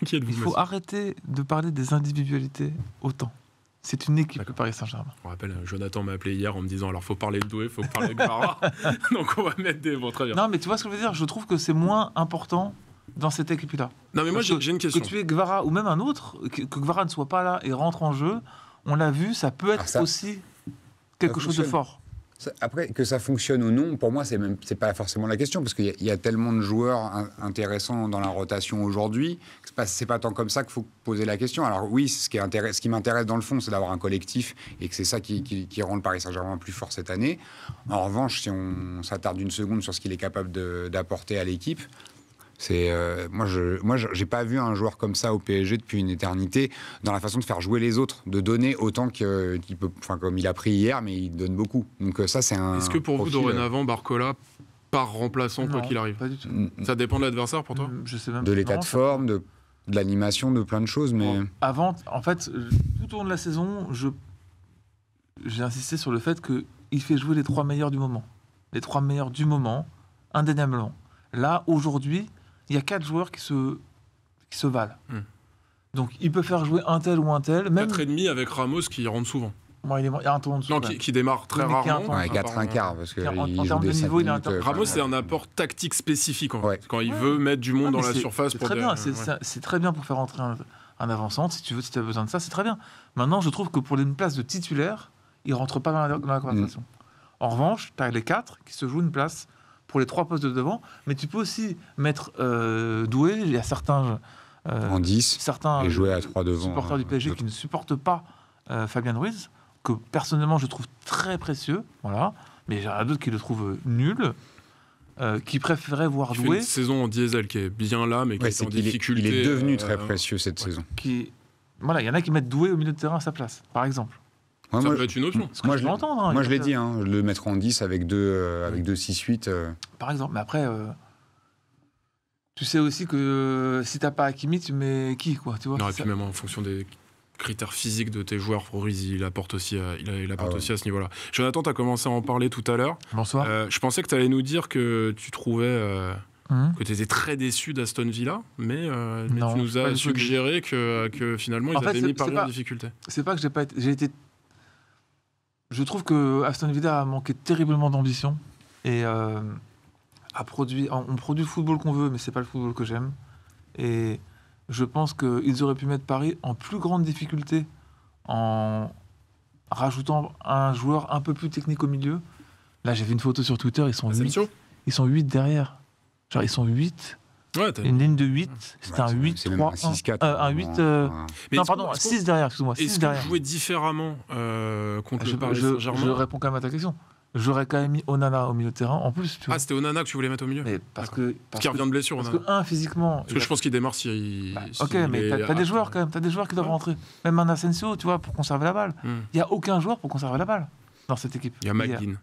Qui êtes-vous? Il faut arrêter de parler des individualités autant. C'est une équipe, le Paris Saint-Germain. On rappelle, Jonathan m'a appelé hier en me disant alors faut parler de Doué, faut parler de Kvara. Donc on va mettre des mots très bien. Non, mais tu vois ce que je veux dire? Je trouve que c'est moins important dans cette équipe-là. Non, mais moi j'ai une question. Que tu aies Kvara ou même un autre, que Kvara ne soit pas là et rentre en jeu, on l'a vu, ça peut être aussi quelque chose de fort. Après, que ça fonctionne ou non, pour moi, c'est pas forcément la question, parce qu'il y a tellement de joueurs intéressants dans la rotation aujourd'hui, que c'est pas tant comme ça qu'il faut poser la question. Alors oui, ce qui m'intéresse dans le fond, c'est d'avoir un collectif, et que c'est ça qui rend le Paris Saint-Germain plus fort cette année. En revanche, si on s'attarde une seconde sur ce qu'il est capable d'apporter à l'équipe, moi, j'ai pas vu un joueur comme ça au PSG depuis une éternité, dans la façon de faire jouer les autres, de donner autant qu'il peut, enfin comme il a pris hier, mais il donne beaucoup. Donc ça, c'est un. Est-ce que pour vous dorénavant, Barcola part remplaçant quoi qu'il arrive? Pas du tout. Ça dépend de l'adversaire pour toi? Je sais même de l'état de forme, de l'animation, de plein de choses, mais avant, en fait, tout au long de la saison, j'ai insisté sur le fait qu'il fait jouer les 3 meilleurs du moment. Les 3 meilleurs du moment, indéniablement. Là, aujourd'hui, il y a 4 joueurs qui se valent. Donc, il peut faire jouer un tel ou un tel. Même 4,5 avec Ramos qui rentre souvent. Bon, il y a un tour en dessous. Non, qui démarre très rarement. 4 un quart, parce que en termes de niveau, il est intéressant. Ramos, c'est un apport tactique spécifique, en fait. Quand il veut mettre du monde dans la surface. C'est très bien pour faire entrer un avançant. Si tu as besoin de ça, c'est très bien. Maintenant, je trouve que pour une place de titulaire, il ne rentre pas dans la conversation. En revanche, tu as les 4 qui se jouent une place pour les 3 postes de devant, mais tu peux aussi mettre Doué. Il y a certains En 10, certains et jouer à 3 devant. supporters du PSG qui ne supportent pas Fabien Ruiz, que personnellement je trouve très précieux, voilà. Mais il y en a d'autres qui le trouvent nul, qui préféraient voir Il fait jouer. une saison en diesel qui est bien là, mais qui est en difficulté. Il est devenu très précieux cette saison. Voilà, il y en a qui mettent Doué au milieu de terrain à sa place, par exemple. Ça peut être une option. Moi, je peux entendre. Hein, moi, je l'ai dit, je le mettrai en 10 avec 2 6-8. Par exemple, mais après, tu sais aussi que si t'as pas Hakimi, tu mets qui, quoi, tu vois. Non, et puis même en fonction des critères physiques de tes joueurs, Ruiz, il apporte aussi, aussi à ce niveau-là. Jonathan, tu as commencé à en parler tout à l'heure. Bonsoir. Je pensais que tu allais nous dire que tu trouvais que tu étais très déçu d'Aston Villa, mais non, tu nous as suggéré que finalement, ils avaient mis Paris en difficulté. C'est pas que j'ai été... Je trouve que Aston Villa a manqué terriblement d'ambition et on produit le football qu'on veut, mais c'est pas le football que j'aime. Et je pense qu'ils auraient pu mettre Paris en plus grande difficulté en rajoutant un joueur un peu plus technique au milieu. Là, j'ai vu une photo sur Twitter, ils sont 8. Ils sont 8 derrière. Genre, ils sont 8. Ouais, une ligne de 8. C'était un 8-3-1. 6-4. Un 8... non, pardon, 6 derrière, excuse-moi. Est-ce que vous jouez différemment contre le Paris Saint-Germain ? Je réponds quand même à ta question. J'aurais quand même mis Onana au milieu de terrain. En plus, tu vois. Ah, c'était Onana que tu voulais mettre au milieu ? Mais parce qu'il revient de blessure, Onana. Parce que, physiquement... Parce que je pense qu'il démarre si... ok, mais t'as des joueurs quand même. T'as des joueurs qui doivent rentrer. Même un Asensio, tu vois, pour conserver la balle. Il n'y a aucun joueur pour conserver la balle dans cette équipe. Il y a McGinn.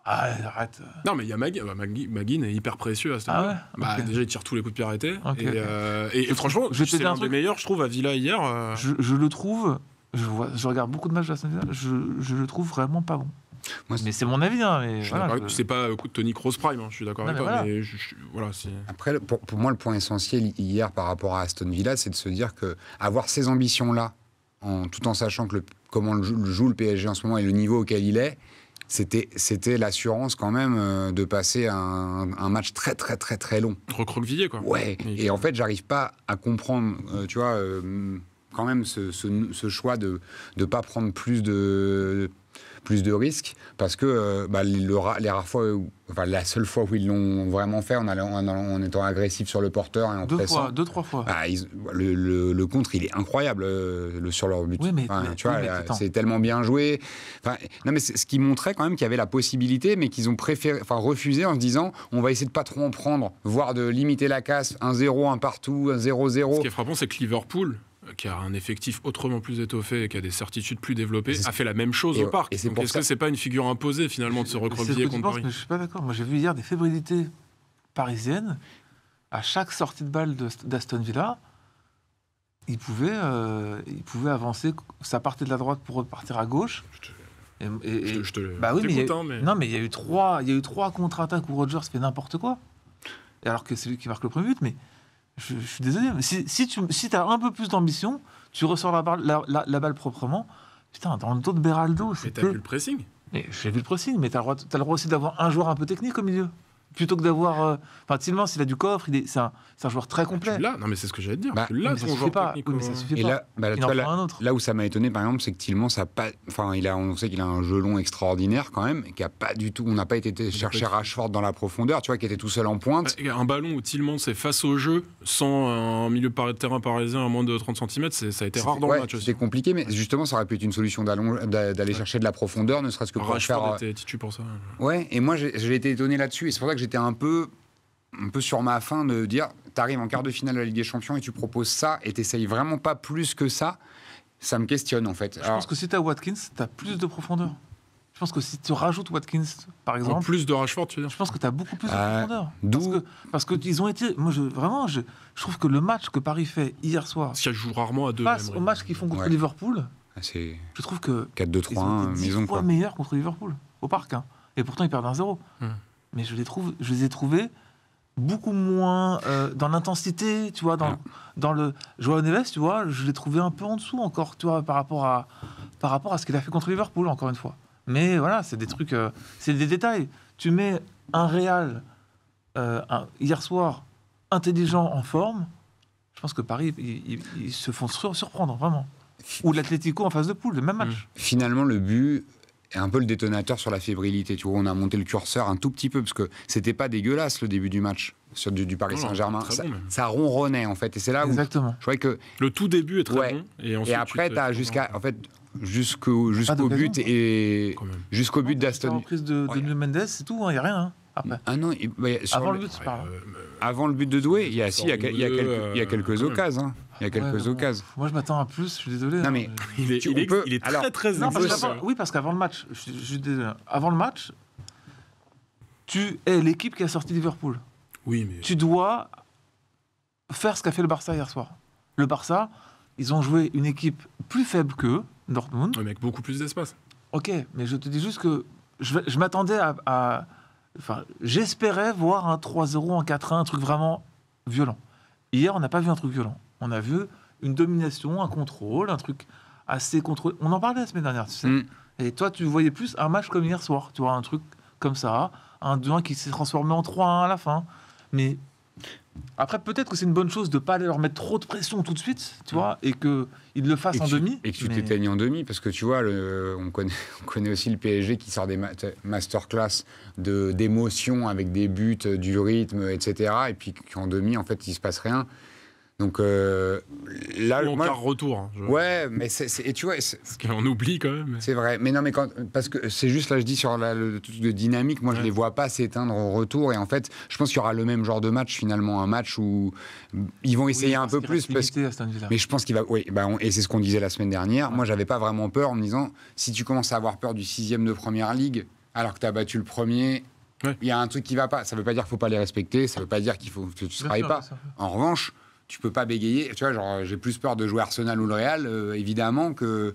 Ah, arrête. Non, mais il y a McGinn est hyper précieux à ce moment-là. Ah ouais, déjà, il tire tous les coups de pied arrêtés. Okay. Et franchement, c'est l'un des meilleurs, je trouve, à Villa hier. Je le trouve... Je regarde beaucoup de matchs de la semaine. Je le trouve vraiment pas bon. Mais c'est mon avis. Hein, mais c'est pas Toni Kroos Prime, je suis d'accord avec toi. Voilà. Mais voilà, après, pour moi, le point essentiel hier par rapport à Aston Villa, c'est de se dire qu'avoir ces ambitions-là, tout en sachant comment joue le PSG en ce moment et le niveau auquel il est, c'était l'assurance quand même de passer un match très très très très long. Recroquevillé, quoi. Ouais. Et en fait, j'arrive pas à comprendre, tu vois, quand même ce choix de ne pas prendre plus de risques, parce que les rares fois, la seule fois où ils l'ont vraiment fait, en étant agressif sur le porteur et en pressant. 2-3 fois. Le contre, il est incroyable sur leur but. Oui, mais tu vois, c'est tellement bien joué. Non, mais ce qui montrait quand même qu'il y avait la possibilité, mais qu'ils ont refusé en se disant, on va essayer de pas trop en prendre, voire de limiter la casse, 1-0, un partout, 1-0-0. Ce qui est frappant, c'est que Liverpool, qui a un effectif autrement plus étoffé et qui a des certitudes plus développées, a fait la même chose au parc. Donc est-ce que c'est pas une figure imposée finalement de se recroqueviller contre Paris ? Je suis pas d'accord. Moi j'ai vu hier des fébrilités parisiennes. À chaque sortie de balle d'Aston Villa, ils pouvaient avancer. Ça partait de la droite pour repartir à gauche. Je te Non, mais il y a eu trois contre-attaques où Rodgers fait n'importe quoi. Et alors que c'est lui qui marque le premier but, mais je suis désolé, mais si tu as un peu plus d'ambition, tu ressors la balle proprement. Putain, dans le dos de Beraldo, c'est... Mais t'as vu le pressing ? J'ai vu le pressing, mais t'as le droit aussi d'avoir un joueur un peu technique au milieu. Plutôt que d'avoir... Tillmans, s'il a du coffre, c'est un joueur très complet. Tu l'as ? Non, mais c'est ce que j'allais te dire. Tu l'as, ton joueur technique. Mais ça suffit pas. Là où ça m'a étonné, par exemple, c'est que Tillmans a pas... on sait qu'il a un jeu long extraordinaire quand même, et qu'il a pas du tout... On n'a pas été chercher Rashford dans la profondeur, tu vois, qui était tout seul en pointe. Un ballon où Tillmans est face au jeu, sans un milieu de terrain parisien à moins de 30 cm, ça a été rare dans le match aussi. C'était compliqué, mais justement, ça aurait pu être une solution d'aller chercher de la profondeur, ne serait-ce que pour Rashford était titu pour ça. Ouais, et moi, j'ai été étonné là-dessus, et c'est pour ça que j'étais un peu sur ma faim de dire, t'arrives en quart de finale de la Ligue des Champions et tu proposes ça et t'essayes vraiment pas plus que ça me questionne en fait. Je pense que si t'as Watkins, t'as plus de profondeur. Je pense que si tu rajoutes Watkins, par exemple... En plus de Rashford, tu veux dire ? Je pense que t'as beaucoup plus de profondeur. Parce que ils ont été... Moi, je trouve que le match que Paris fait hier soir... Parce qu'ils jouent rarement à deux. Face au match qu'ils font contre Liverpool, je trouve que... 4-2-3-1, ils ont été 10 fois meilleurs contre Liverpool, au parc. Hein. Et pourtant, ils perdent 1-0. Mais je les ai trouvés beaucoup moins dans l'intensité, tu vois, dans le Joao Neves, tu vois, je l'ai trouvé un peu en dessous encore, tu vois, par rapport à ce qu'il a fait contre Liverpool, encore une fois. Mais voilà, c'est des trucs, c'est des détails. Tu mets un Real hier soir intelligent, en forme, je pense que Paris, ils se font surprendre, vraiment. Ou l'Atlético en phase de poule, le même match. Finalement, le but est un peu le détonateur sur la fébrilité. Tu vois, on a monté le curseur un tout petit peu, parce que c'était pas dégueulasse le début du match. sur du Paris Non, Saint-Germain. très bon, même. Ça ronronnait, en fait. Et c'est là où Exactement. je crois que... Le tout début est très Ouais. bon. Et, Et ensuite, après, tu tu as te- jusqu'au d'occasion, but quoi. et Quand même. jusqu'au but La d'Aston. reprise de Ouais. Nuno Mendes, c'est tout, il n'y a rien. Hein, après. Ah non, Avant le but, c'est Ouais, pas grave. avant le but de Doué, il y a Sort il y a quelques quand même. occasions. Hein. Il y a quelques Ouais, bon, occasions. Moi, je m'attends à plus, je suis désolé. Non, hein, mais- Il est, Tu- il est, on peut- il est très alors, très Non, parce ambitieux. qu'avant- oui, parce qu'avant le match, je suis désolé, avant le match, tu es l'équipe qui a sorti Liverpool. Oui, mais Tu dois faire ce qu'a fait le Barça hier soir. Le Barça, ils ont joué une équipe plus faible qu'eux, Dortmund. avec beaucoup plus d'espace. Ok, mais je te dis juste que je m'attendais enfin, j'espérais voir un 3-0, un 4-1, un truc vraiment violent. Hier, on n'a pas vu un truc violent. On a vu une domination, un contrôle, un truc assez contrôlé. On en parlait la semaine dernière, tu sais. Mm. Et toi, tu voyais plus un match comme hier soir. Tu vois, un truc comme ça, un 2-1 qui s'est transformé en 3-1 à la fin. Mais après, peut-être que c'est une bonne chose de ne pas aller leur mettre trop de pression tout de suite, tu vois, et qu'ils le fassent en demi. Et que tu mais- t'éteignes en demi, parce que tu vois, on connaît aussi le PSG qui sort des masterclass d'émotions avec des buts, du rythme, etc. Et puis qu'en demi, en fait, il se passe rien. Donc là, Ou en moi, quart retour. Hein, ouais, mais et tu vois, Parce qu'on oublie quand même. c'est vrai. Mais non, mais parce que c'est juste là, je dis sur le truc de dynamique, moi, je Ouais. les vois pas s'éteindre au retour. Et en fait, je pense qu'il y aura le même genre de match finalement, un match où ils vont essayer un peu plus, parce que. à Aston Villa. Mais je pense qu'il va. Oui, et c'est ce qu'on disait la semaine dernière. Moi, j'avais pas vraiment peur en me disant, si tu commences à avoir peur du 6e de première ligue, alors que tu as battu le premier, il Ouais. y a un truc qui va pas. Ça veut pas dire qu'il faut pas les respecter, ça veut pas dire qu'il faut que tu Bien travailles sûr, pas. bien sûr. En revanche, tu peux pas bégayer. Tu vois, genre, j'ai plus peur de jouer Arsenal ou le Real, évidemment, que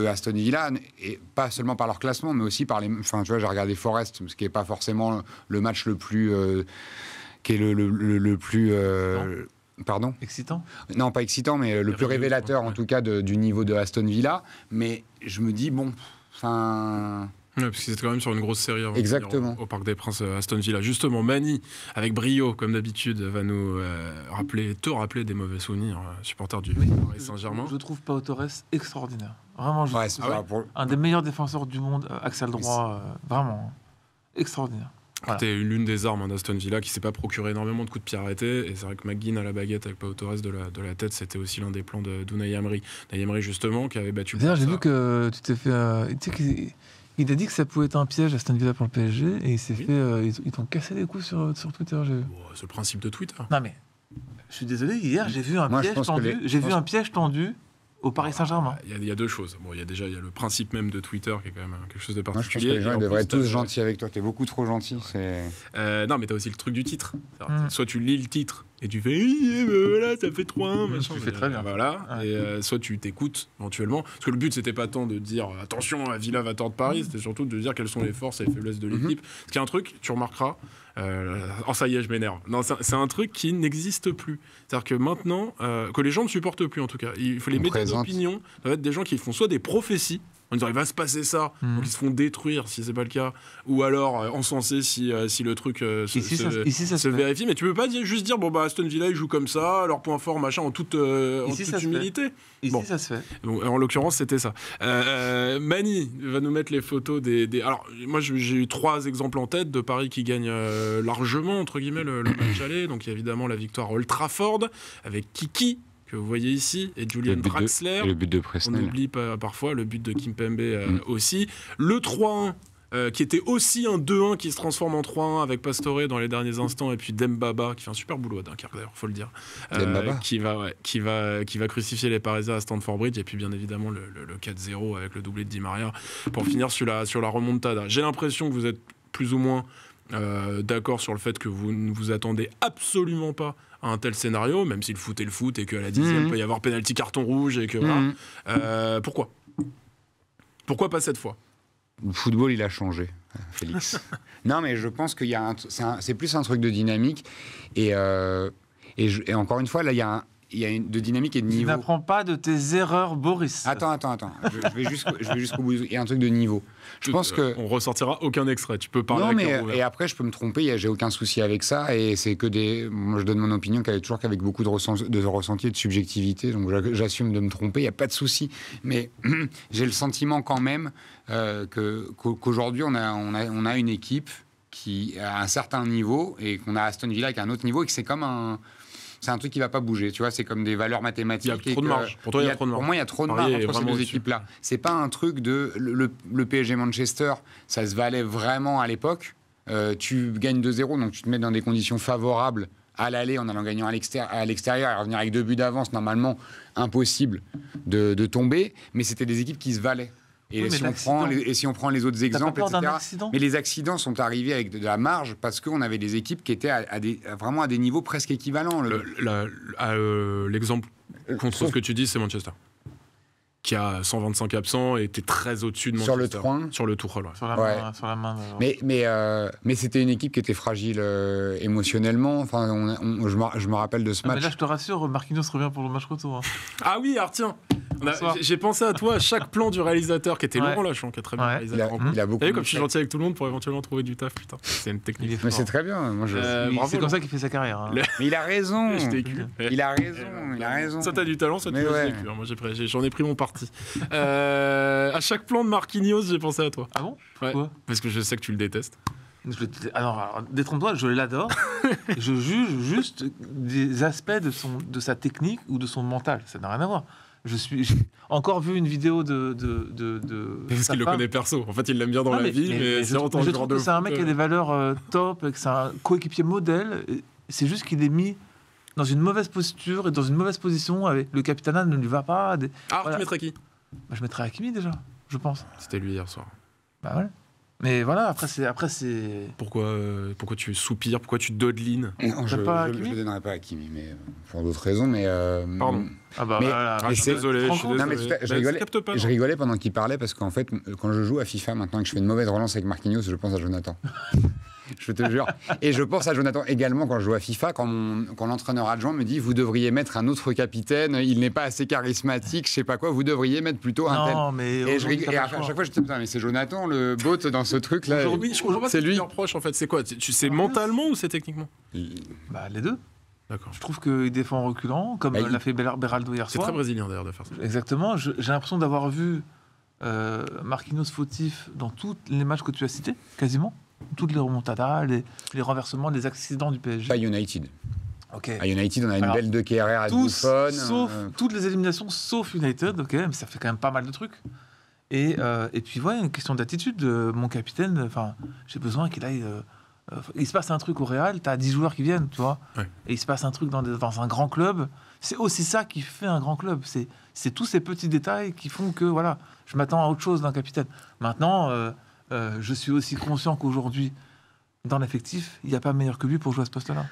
Aston Villa, et pas seulement par leur classement, mais aussi par les. Enfin, tu vois, j'ai regardé Forest, ce qui est pas forcément le match le plus. Qui est le plus. Pardon ? Excitant. Non, pas excitant, mais le plus révélateur, en tout cas, du niveau de Aston Villa. Mais je me dis, bon, enfin. Ouais, parce qu'ils étaient quand même sur une grosse série avant de Exactement. venir au Parc des Princes Aston Villa. Justement, Mani, avec brio, comme d'habitude, va nous te rappeler des mauvais souvenirs, supporters du Paris Saint-Germain. Je trouve Pau Torres extraordinaire. Vraiment, je Ouais, trouve c'est ça pas pour. un des meilleurs défenseurs du monde, axial droit, vraiment extraordinaire. Voilà. C'était l'une des armes d'Aston Villa qui s'est pas procuré énormément de coups de pied arrêtés. Et c'est vrai que McGinn à la baguette avec Pau Torres de la tête, c'était aussi l'un des plans d'Unai Emery. Unai Emery, justement, qui avait battu le D'ailleurs, j'ai Barça. vu que tu t'es fait. Tu sais qu'il a dit que ça pouvait être un piège Aston Villa pour le PSG et il s'est Oui. fait. Ils t'ont cassé les coups sur Twitter, j'ai vu. Bon, c'est le principe de Twitter. Non mais, je suis désolé, hier j'ai vu un Moi, je piège pense que tendu. J'ai vu un piège tendu au Paris Saint-Germain. Il y a deux choses. Bon, il y a le principe même de Twitter qui est quand même quelque chose de Moi, je pense que particulier. les gens Et en ils devraient plus, être tous t'as- gentils avec toi. T'es beaucoup trop gentil. Non, mais t'as aussi le truc du titre. Mm. Soit tu lis le titre et tu fais oui, voilà, ça fait 3-1, machin. Tu fais très bien. Voilà. Ouais. Et soit tu t'écoutes éventuellement. Parce que le but, c'était pas tant de dire attention, Villa va tordre Paris, c'était surtout de dire quelles sont les forces et les faiblesses de l'équipe. Ce qui est un truc, tu remarqueras. Oh, ça y est, je m'énerve. Non, c'est un truc qui n'existe plus. C'est-à-dire que maintenant, que les gens ne supportent plus en tout cas. Il faut les On médias présente. d'opinion. Ça va être des gens qui font soit des prophéties en disant il va se passer ça, donc ils se font détruire si c'est pas le cas, ou alors encenser si le truc Ici, ça se se fait. vérifie. Mais tu peux pas juste dire bon bah Aston Villa ils jouent comme ça, leur point fort machin en toute Ici, ça se humilité. Ici, Bon. ça se fait. Donc, en l'occurrence, c'était ça. Mani va nous mettre les photos des... Alors, moi, j'ai eu 3 exemples en tête de Paris qui gagnent largement, entre guillemets, le match aller. Donc, il y a évidemment la victoire à Old Trafford, avec Kiki, que vous voyez ici, et Julian Draxler. Le but de On Presnel. oublie parfois le but de Kimpembe aussi. Le 3-1, qui était aussi un 2-1 qui se transforme en 3-1 avec Pastore dans les derniers instants, et puis Dembaba, qui fait un super boulot à Dunkerque d'ailleurs, faut le dire. Dembaba. Qui va crucifier les Parisiens à Stamford Bridge, et puis bien évidemment le 4-0 avec le doublé de Di Maria pour finir sur la remontada. J'ai l'impression que vous êtes plus ou moins d'accord sur le fait que vous ne vous attendez absolument pas à un tel scénario, même si le foot est le foot et qu'à la 10e peut y avoir penalty carton rouge et que voilà. Pourquoi pas cette fois? Le football, il a changé, Félix. Non, mais je pense qu'il y a c'est plus un truc de dynamique. Et encore une fois, là, il y a de dynamique et de Tu niveau. n'apprends pas de tes erreurs, Boris. Attends. Je vais jusqu'au bout. Il y a un truc de niveau. Je pense que. On ressortira aucun extrait. Tu peux parler Non, avec mais cœur ouvert. et après, je peux me tromper. J'ai aucun souci avec ça. Et c'est que moi, je donne mon opinion toujours qu'avec beaucoup de ressenti et de subjectivité. Donc, j'assume de me tromper. Il n'y a pas de souci. Mais j'ai le sentiment quand même qu'aujourd'hui, on a une équipe qui a un certain niveau et qu'on a Aston Villa qui a un autre niveau et que c'est comme c'est un truc qui va pas bouger, tu vois, c'est comme des valeurs mathématiques. Il y a trop de marge. Pour toi, il y a trop de marge. Pour moi, il y a trop de marge entre ces deux équipes-là. C'est pas un truc de le PSG Manchester, ça se valait vraiment à l'époque. Tu gagnes 2-0, donc tu te mets dans des conditions favorables à l'aller en allant gagner à l'extérieur et revenir avec 2 buts d'avance, normalement impossible de tomber, mais c'était des équipes qui se valaient. Et, oui, si on prend les autres exemples, pas peur etc. Mais les accidents sont arrivés avec de la marge parce qu'on avait des équipes qui étaient vraiment à des niveaux presque équivalents. L'exemple contre ce que tu dis, c'est Manchester, qui a 125 absents et était très au-dessus de Manchester. Sur le 3 Sur le Tuchel, ouais. Sur la main. Mais c'était une équipe qui était fragile émotionnellement. Enfin, je me rappelle de ce match. Mais là, je te rassure, Marquinhos revient pour le match retour. Hein. Ah oui, alors tiens, j'ai pensé à toi, à chaque plan du réalisateur qui était Laurent Lachon, qui est très bien réalisé. Il a beaucoup. Vous savez, comme je suis gentil avec tout le monde pour éventuellement trouver du taf, putain. C'est une technique. Mais c'est très bien. Moi, c'est comme ça qu'il fait sa carrière. Hein. Mais il a raison. Il a raison. Soit t'as du talent, soit tu as du vécu. Moi, j'en ai pris mon parti. À chaque plan de Marquinhos, j'ai pensé à toi. Ah bon? Ouais, parce que je sais que tu le détestes. Alors, détrompe-toi, je l'adore. Je juge juste des aspects de sa technique ou de son mental. Ça n'a rien à voir. J'ai encore vu une vidéo de parce qu'il le connaît perso. En fait, il l'aime bien dans la vie, mais je trouve que c'est un mec qui a des valeurs top, et que c'est un coéquipier modèle. C'est juste qu'il est mis dans une mauvaise posture et dans une mauvaise position. Avec le capitanat ne lui va pas. Alors, tu mettrais qui? Je mettrais Hakimi déjà, je pense. C'était lui hier soir. Bah ouais. Mais voilà, après c'est. Pourquoi tu soupires? Pourquoi tu dodelines? Non, je ne donnerai pas à Hakimi, mais pour d'autres raisons. Mais pardon. Ah bah voilà. Je suis désolé. Je rigolais pendant qu'il parlait parce qu'en fait, quand je joue à FIFA maintenant et que je fais une mauvaise relance avec Marquinhos, je pense à Jonathan. Je te jure. Et je pense à Jonathan également quand je joue à FIFA, quand l'entraîneur adjoint me dit vous devriez mettre un autre capitaine, il n'est pas assez charismatique, je sais pas quoi, vous devriez mettre plutôt un tel. Non, mais et à chaque fois je te dis mais c'est Jonathan le bot dans ce truc là. Aujourd'hui, je comprends pas c'est lui. Tu reproches en fait, c'est quoi? C'est mentalement ou c'est techniquement? Bah les deux. D'accord. Je trouve qu'il défend en reculant, comme l'a fait Beraldo hier soir. C'est très brésilien d'ailleurs de faire ça. Exactement. J'ai l'impression d'avoir vu Marquinhos fautif dans tous les matchs que tu as cités, quasiment. Toutes les remontadas, les renversements, les accidents du PSG. Pas United. Okay. À United, on a une belle de KRR à Buffon. Toutes les éliminations sauf United, ok, mais ça fait quand même pas mal de trucs. Et puis, voilà, une question d'attitude. Mon capitaine, enfin, j'ai besoin qu'il aille. Il se passe un truc au Real, tu as 10 joueurs qui viennent, tu vois. Ouais. Et il se passe un truc dans un grand club. C'est aussi ça qui fait un grand club. C'est tous ces petits détails qui font que, voilà, je m'attends à autre chose d'un capitaine. Maintenant. Je suis aussi conscient qu'aujourd'hui, dans l'effectif, il n'y a pas meilleur que lui pour jouer à ce poste-là.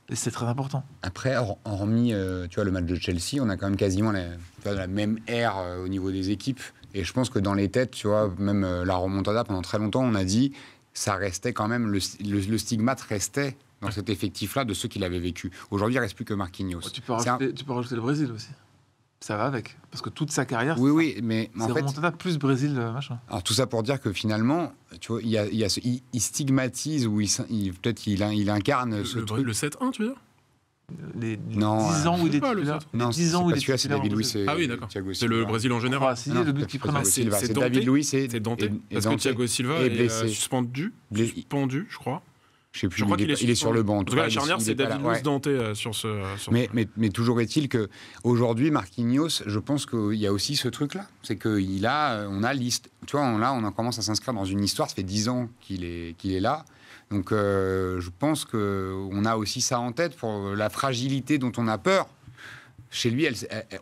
Et c'est très important. Après, hormis tu vois, le match de Chelsea, on a quand même quasiment la même ère au niveau des équipes. Et je pense que dans les têtes, tu vois, même la remontada, pendant très longtemps, on a dit ça restait quand même, le stigmate restait dans cet effectif-là de ceux qui l'avaient vécu. Aujourd'hui, il ne reste plus que Marquinhos. Tu peux rajouter le Brésil aussi. Ça va avec, parce que toute sa carrière, mais en fait, remontada plus Brésil, machin. Alors tout ça pour dire que finalement, tu vois, il stigmatise ou peut-être il incarne ce truc. Le 7-1, tu veux dire? Les 10 ans où il est titulaire. Non, 10 ans où il est titulaire. C'est David Luiz. Ah oui, d'accord. C'est le Brésil en général. Le but qui prend. C'est David Luiz. C'est Dante. Parce que Thiago Silva est suspendu, je crois. Je sais plus, il est sur le banc. En tout cas, la charnière, c'est David Luiz Dante sur ce. Mais toujours est-il qu'aujourd'hui, Marquinhos, je pense qu'il y a aussi ce truc-là. C'est qu'on a liste. Tu vois, on commence à s'inscrire dans une histoire. Ça fait 10 ans qu'il est là. Donc, je pense qu'on a aussi ça en tête pour la fragilité dont on a peur. Chez lui,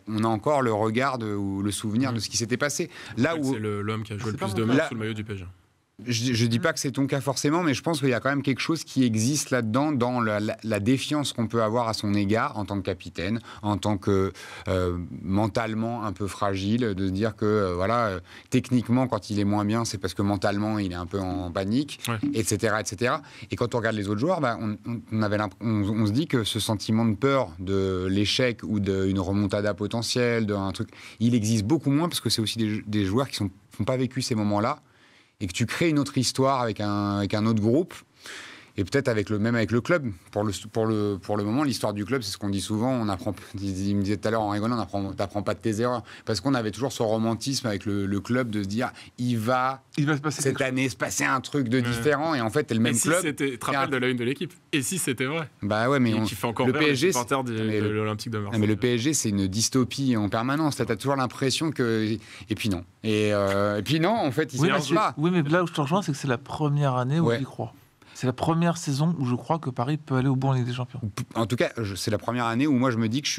on a encore le regard ou le souvenir de ce qui s'était passé. Là où c'est l'homme qui a joué le plus de matchs sous le maillot du PSG. Je ne dis pas que c'est ton cas forcément, mais je pense qu'il y a quand même quelque chose qui existe là-dedans, dans la défiance qu'on peut avoir à son égard en tant que capitaine, en tant que mentalement un peu fragile, de se dire que techniquement, quand il est moins bien, c'est parce que mentalement, il est un peu en panique, etc., etc. Et quand on regarde les autres joueurs, on se dit que ce sentiment de peur de l'échec ou d'une remontada potentielle, d'un truc, il existe beaucoup moins parce que c'est aussi des joueurs qui n'ont pas vécu ces moments-là, et que tu crées une autre histoire avec un autre groupe. Et peut-être avec le club. Pour le moment, l'histoire du club, c'est ce qu'on dit souvent. On apprend. Il me disait tout à l'heure en rigolant, t'apprends pas de tes erreurs, parce qu'on avait toujours ce romantisme avec le club de se dire, il va se passer cette année se passer un truc de différent, et en fait, c'est le même club. Tu te rappelles de la une de l'équipe. Et si c'était vrai. Bah ouais, mais qui fait encore le rire PSG, les supporters de l'Olympique de Marseille. Mais le PSG, c'est une dystopie en permanence. T'as toujours l'impression que. Et puis non. Et puis non, en fait, il oui, se passe pas. Oui, mais là où je te rejoins, c'est que c'est la première année où j'y crois. C'est la première saison où je crois que Paris peut aller au bout en Ligue des Champions. En tout cas, c'est la première année où moi je me dis que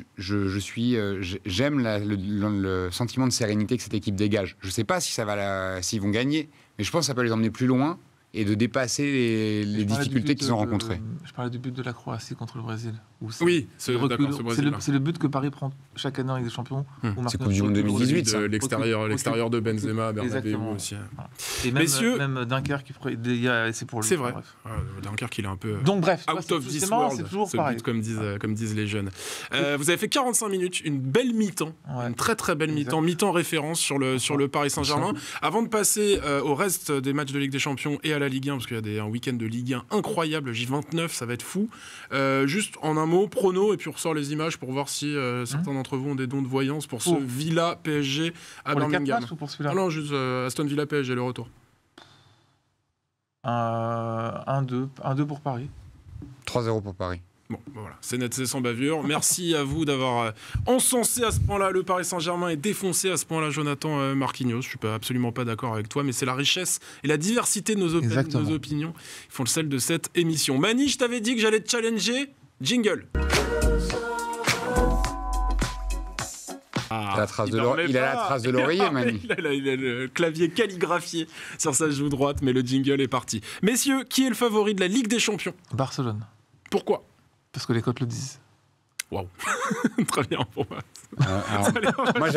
j'aime le sentiment de sérénité que cette équipe dégage. Je ne sais pas si s'ils vont gagner, mais je pense que ça peut les emmener plus loin et de dépasser les difficultés qu'ils ont rencontrées. Je parlais du but de la Croatie contre le Brésil. Oui, c'est le but que Paris prend chaque année en Ligue des Champions. C'est Coupe du Monde 2018. L'extérieur de Benzema, Bernabéu aussi. Et même Dunkerque, c'est pour lui. C'est vrai. Dunkerque, il est un peu donc, bref, out of this world. C'est toujours pareil. Comme disent les jeunes. Vous avez fait 45 minutes, une belle mi-temps, une très très belle mi-temps référence sur le Paris Saint-Germain. Avant de passer au reste des matchs de Ligue des Champions et à la Ligue 1, parce qu'il y a un week-end de Ligue 1 incroyable, J29, ça va être fou. Juste en un mot, prono, et puis on ressort les images pour voir si certains d'entre vous ont des dons de voyance pour ce Villa PSG à Birmingham. Les 4 matchs ou pour celui-là ? Non, juste Aston Villa PSG, le retour. 1-2 pour Paris. 3-0 pour Paris. Bon, voilà, c'est net, c'est sans bavure. Merci à vous d'avoir encensé à ce point-là le Paris Saint-Germain et défoncé à ce point-là Jonathan Marquinhos. Je suis absolument pas d'accord avec toi, mais c'est la richesse et la diversité de nos opinions qui font le sel de cette émission. Mani, je t'avais dit que j'allais te challenger. Jingle. Il a la trace de l'oreiller, Mani. Il a le clavier calligraphié sur sa joue droite, mais le jingle est parti. Messieurs, qui est le favori de la Ligue des Champions ? Barcelone. Pourquoi ? Parce que les cotes le disent. Waouh. Très bien pour moi. Moi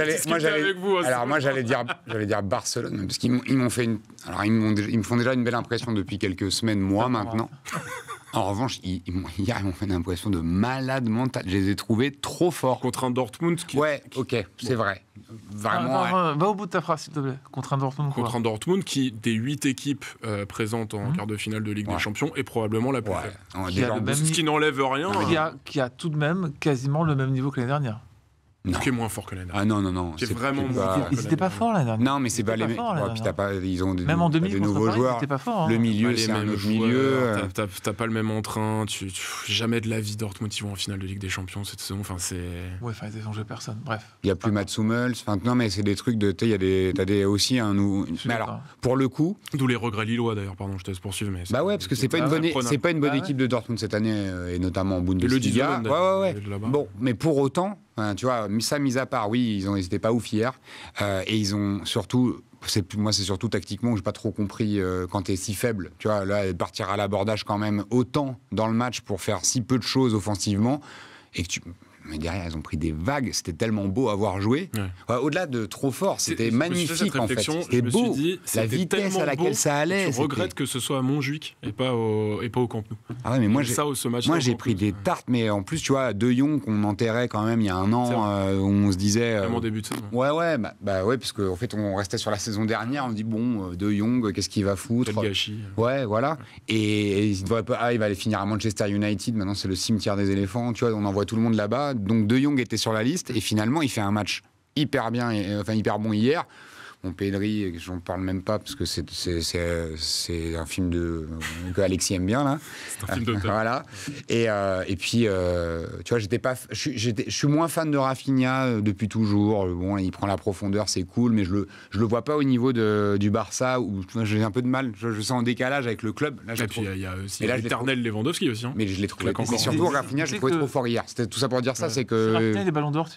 j'allais dire Barcelone, parce qu'ils me font déjà une belle impression depuis quelques semaines, maintenant. En revanche, hier, ils m'ont fait une impression de malade mental. Je les ai trouvés trop forts. Contre un Dortmund c'est vrai. Vraiment. Va au bout de ta phrase, s'il te plaît. Contre un Dortmund. Contre un Dortmund qui, des 8 équipes présentes en quart de finale de Ligue des Champions, est probablement la plus faible. Ce qui n'enlève rien. Qui a tout de même quasiment le même niveau que l'année dernière. Non. Qui est moins fort que l'année dernière. Ah non. C'est vraiment moins fort. Ils n'étaient pas forts l'année dernière. Non, mais c'est pas les mêmes. Ils ont même en demi, de nouveaux joueurs. Pas fort, le milieu, c'est un autre milieu. T'as pas le même entrain. Jamais de la vie Dortmund, ils vont en finale de Ligue des Champions cette saison. Ils ont joué personne. Bref. Il n'y a plus Mats Hummels. Non, mais c'est des trucs de. T'as aussi un. Mais alors, pour le coup. D'où les regrets lillois d'ailleurs. Pardon, je te laisse poursuivre. Bah ouais, parce que c'est pas une bonne équipe de Dortmund cette année, et notamment en Bundesliga. Ouais. Bon, mais pour autant. Tu vois, ça mis à part, oui, ils n'étaient pas ouf hier. Et ils ont surtout, c'est surtout tactiquement que je n'ai pas trop compris quand tu es si faible. Tu vois, là, partir à l'abordage quand même autant dans le match pour faire si peu de choses offensivement. Et que mais derrière, ils ont pris des vagues. C'était tellement beau à voir jouer. Ouais, au-delà de trop fort, c'était magnifique en fait. C'était beau. La vitesse à laquelle ça allait. Je regrette que ce soit à Montjuic et pas au Camp Nou. Ah ouais, mais moi j'ai pris des tartes. Mais en plus, tu vois, De Jong qu'on enterrait quand même il y a un an, où on se disait. Même en début de saison. Ouais, parce qu'en fait, on restait sur la saison dernière. On se dit De Jong, qu'est-ce qu'il va foutre ? Quel gâchis. Ouais, voilà. Et il va aller finir à Manchester United. Maintenant, c'est le cimetière des éléphants. Tu vois, on envoie tout le monde là-bas. Donc De Jong était sur la liste et finalement il fait un match hyper bon hier. Mon Pedri, j'en parle même pas parce que c'est un film que Alexis aime bien là. C'est un film de voilà. Et puis tu vois, je suis moins fan de Rafinha depuis toujours. Bon, il prend la profondeur, c'est cool, mais je le vois pas au niveau du Barça où j'ai un peu de mal. Je sens en décalage avec le club. Là, et puis il y a aussi l'éternel Lewandowski aussi. Mais je l'ai trouvé. C'est surtout Rafinha, je l'ai trouvé trop fort hier. C'était tout ça pour dire ça, c'est que Rafinha, les ballons d'or,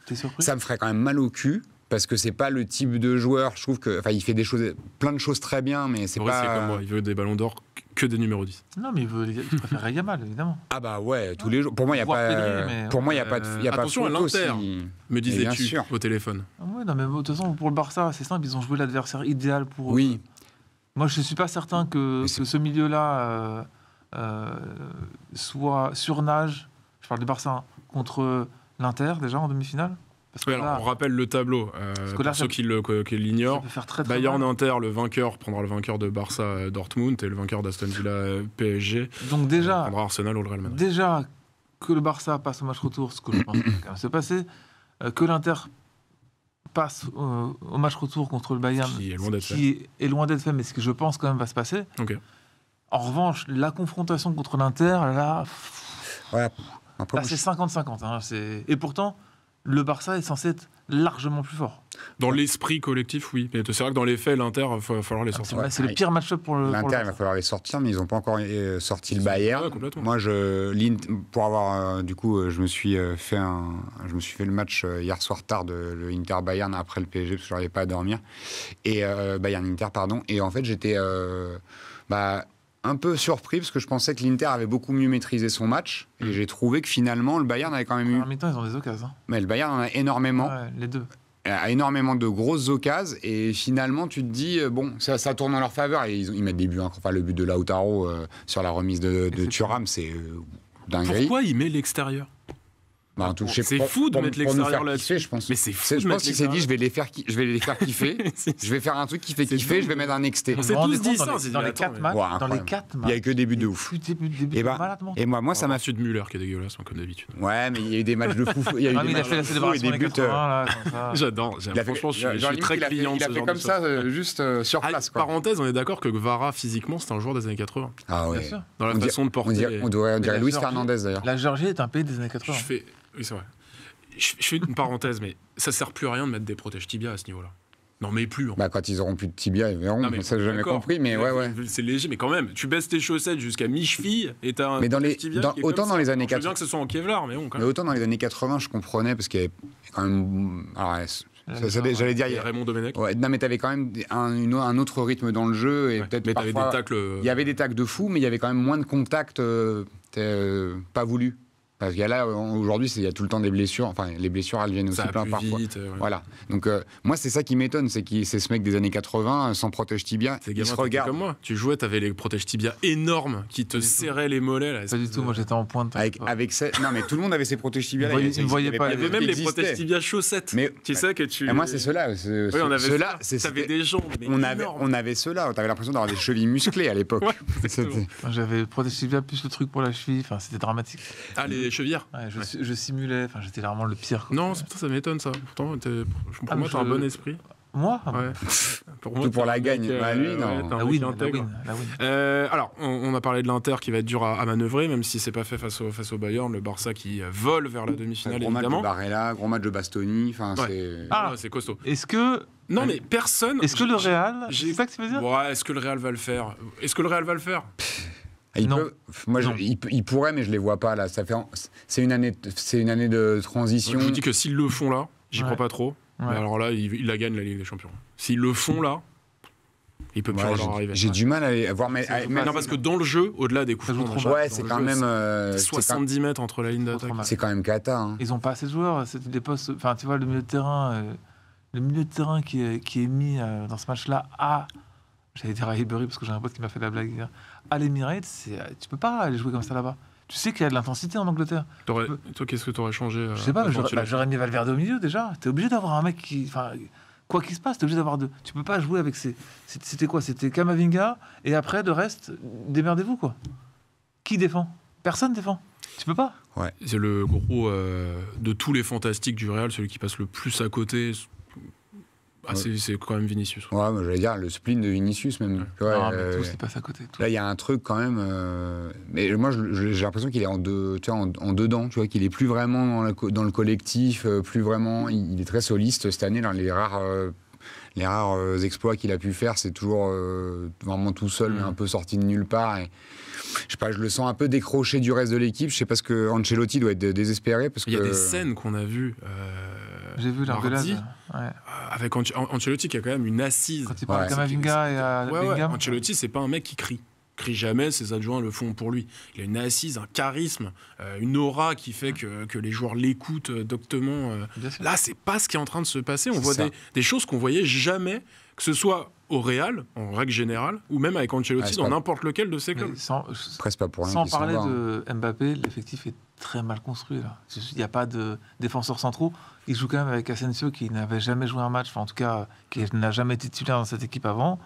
t'es surpris ? Ça me ferait quand même mal au cul. Parce que c'est pas le type de joueur, je trouve que, il fait plein de choses très bien, mais c'est pas. C'est comme moi, il veut des ballons d'or que des numéros 10. Non, mais il préfère Yamal, évidemment. Ah bah ouais, tous les jours. Pour moi, il y a pas. Pour moi, il y a pas. Attention à l'Inter. Me disais-tu au téléphone. Oui, non, mais de toute façon, pour le Barça, c'est simple, ils ont joué l'adversaire idéal pour. Oui. Moi, je suis pas certain que ce milieu-là soit surnage. Je parle du Barça contre l'Inter déjà en demi-finale. Parce que Ouais, alors, là, on rappelle le tableau, que là, pour ceux qui ça l'ignorent. peut faire très, très Bayern mal. Inter, le vainqueur prendra le vainqueur de Barça Dortmund et le vainqueur d'Aston Villa PSG Donc déjà, prendra Arsenal ou le Real Madrid. déjà que le Barça passe au match retour, ce que je pense qu'il va quand même se passer, que l'Inter passe au match retour contre le Bayern, Qui est loin d'être qui est loin d'être fait, mais ce que je pense quand même va se passer. Ok. En revanche, la confrontation contre l'Inter, là, Ouais. Après, là moi, c'est 50-50. Hein, et pourtant, le Barça est censé être largement plus fort. Dans l'esprit collectif, oui. Mais c'est vrai que dans les faits, l'Inter, il va falloir les sortir. C'est le pire match-up pour le l'Inter, il va Barça. falloir les sortir, mais ils n'ont pas encore sorti le Bayern. Ouais, complètement. Moi, pour avoir, du coup, je me suis fait le match hier soir tard de le Inter Bayern après le PSG parce que je n'arrivais pas à dormir et Bayern Inter, pardon. Et en fait, j'étais un peu surpris parce que je pensais que l'Inter avait beaucoup mieux maîtrisé son match et j'ai trouvé que finalement le Bayern avait quand même eu. En mi-temps, ils ont des occasions. Hein. Mais le Bayern en a énormément. Ouais, les deux. A énormément de grosses occasions et finalement tu te dis bon ça tourne en leur faveur et ils mettent des buts enfin le but de Lautaro sur la remise de Thuram c'est dinguerie. Pourquoi il met l'extérieur? Bah, C'est fou de mettre l'extérieur là-dessus, là-dessus. je pense. Mais c'est fou de Je mettre pense qu'il s'est dit je vais les faire kiffer. Je vais faire un truc qui fait C'est kiffer, dingue. je vais mettre un XT. On s'est Vous vous tous rendez dit compte, ça, dans c'est les, dans les attends, 4 mais- matchs, Ouais, dans les incroyable. 4 Il matchs, y a que des buts de ouf. des buts Et de malade mental. moi ça m'a Ensuite Müller qui est dégueulasse, hein, comme d'habitude. ouais mais il y a eu des matchs de fou. Il y a eu Ah, des mais il a matchs fait la de fou et célébration des des buts. 80, là, comme ça. J'adore. Il a fait- Franchement, je suis genre, très limite, client de il a ce fait genre comme de ça choses. juste sur Ah, place quoi. parenthèse, on est d'accord que Vara, physiquement, c'est un joueur des années 80. Ah Bien ouais. sûr. Dans la On façon de On porter. dirait la Luis Géorgie- Fernandez d'ailleurs. La Géorgie est un pays des années Je 80. fais. Oui, c'est vrai. Je fais une parenthèse, mais ça sert plus à rien de mettre des protèges tibia à ce niveau-là. Non, mais plus. Bah quand ils auront plus de tibia ils verront. Non, mais Ça j'ai jamais d'accord. compris mais ouais. C'est léger, mais quand même, tu baisses tes chaussettes jusqu'à mi-cheville et t'as un Mais protège tibia qui est autant comme dans ça. les années Alors, je veux bien 80. que ce soit en Kevlar, mais bon, quand Mais même. autant dans les années 80, je comprenais parce qu'il y avait quand même. Alors, j'allais dire. Et Raymond Domenech. Ouais, non, mais t'avais quand même un autre rythme dans le jeu et Ouais, peut-être mais t'avais parfois. des tacles. Il y avait des tacles de fou, mais il y avait quand même moins de contacts pas voulus. Parce qu'il y a là, aujourd'hui, il y a tout le temps des blessures. Enfin, les blessures, elles viennent aussi Ça va plein plus parfois. vite. Ouais. Voilà. Donc, moi, c'est ça qui m'étonne, c'est ce mec des années 80, sans protège tibia, Ces il gamins, se t'étais regarde comme moi. Tu jouais, t'avais les protèges tibia énormes qui te Pas du tout. serraient les mollets. Là, Pas du tout, moi j'étais en pointe. avec non, mais tout le monde avait ses protèges tibia. Ils me voyaient pas. Il y avait même les protèges tibia chaussettes. Mais Tu sais que tu. et moi, c'est ceux-là. Oui, on avait Ceux-là, T'avais des jambes. Mais énormes. on avait ceux-là. T'avais l'impression d'avoir des chevilles musclées à l'époque. Ouais, C'était- exactement. Moi, j'avais protégé bien plus le truc pour la cheville. Enfin, c'était dramatique. Ah, les chevillards. Ouais, je simulais. Enfin, j'étais vraiment le pire. quoi. Non, ça m'étonne ça. Pourtant, pour Ah, moi, mais t'as un je- bon esprit. Moi Ouais. Pour Tout pour t'es la un gagne. mec, Bah, lui, non. t'es un La mec win, la intègre. win, la win. Alors, on a parlé de l'Inter qui va être dur à manœuvrer, même si c'est pas fait face au Bayern, le Barça qui vole vers la demi-finale, Gros match de évidemment. Barella, gros match de Bastoni. Enfin, Ouais. c'est. Ah. C'est costaud. Est-ce que, Non, mais personne. est-ce que le Real, j'ai- c'est ça que tu veux dire? Ouais, est-ce que le Real va le faire? Est-ce que le Real va le faire? Il Non. peut- moi, Non. il pourrait, mais je les vois pas là. C'est une année de transition. Je vous dis que s'ils le font là, j'y Ouais. crois pas trop. Ouais. Mais alors là, il la gagne la Ligue des Champions. S'ils le font là, il peut plus Ouais, leur arriver. j'ai du mal à voir. Mais Non, parce que dans le jeu, au-delà des coups Ça joue francs, trop machin, ouais, dans c'est le quand jeu, même. c'est 70 mètres entre la ligne Trop d'attaque. mal. C'est quand même cata. Hein. Ils ont pas assez de joueurs. C'était des postes. Enfin, tu vois, le milieu de terrain, qui est mis dans ce match-là à. J'allais dire à Highbury parce que j'ai un pote qui m'a fait la blague hier. À l'Emirates, tu peux pas aller jouer comme ça là-bas. Tu sais qu'il y a de l'intensité en Angleterre. Toi, qu'est-ce que t'aurais changé Je sais pas, mais Ancelotti j'aurais mis Valverde au milieu déjà. T'es obligé d'avoir un mec qui. Enfin, quoi qu'il se passe, t'es obligé d'avoir deux. Tu peux pas jouer avec ces. C'était quoi? C'était Camavinga et après, de reste, démerdez-vous quoi. Qui défend? Personne défend. Tu peux pas. C'est le gros de tous les fantastiques du Real, celui qui passe le plus à côté. Ah, c'est quand même Vinicius. Ouais, mais j'allais dire le spleen de Vinicius même. Ouais, non, mais tous, ils passent à côté. Tous. là, il y a un truc quand même. Mais moi, j'ai l'impression qu'il est en dedans. Tu vois, qu'il est plus vraiment dans le collectif, plus vraiment. Il est très soliste cette année. Là, les rares exploits qu'il a pu faire, c'est toujours vraiment tout seul, mais un peu sorti de nulle part. Et, je sais pas, je le sens un peu décroché du reste de l'équipe. Je sais pas ce que Ancelotti doit être désespéré parce Il y a que des scènes qu'on a vues J'ai vu l'engueulade. mardi. Ouais. Avec Ancelotti qui a quand même une assise. Quand il parle Ouais. de Camavinga et à Ouais, Bellingham. Ancelotti, c'est pas un mec qui crie. Il crie jamais, ses adjoints le font pour lui. Il a une assise, un charisme, une aura qui fait que les joueurs l'écoutent doctement. Bien sûr. Là, c'est pas ce qui est en train de se passer. On C'est voit ça. des choses qu'on voyait jamais, que ce soit au Real, en règle générale, ou même avec Ancelotti, dans n'importe lequel de ces clubs. Presque pas pour rien. Sans parler de Mbappé, l'effectif est très mal construit. Là. Il n'y a pas de défenseurs centraux. Il joue quand même avec Asensio qui n'avait jamais joué un match, enfin en tout cas qui n'a jamais été titulaire dans cette équipe avant.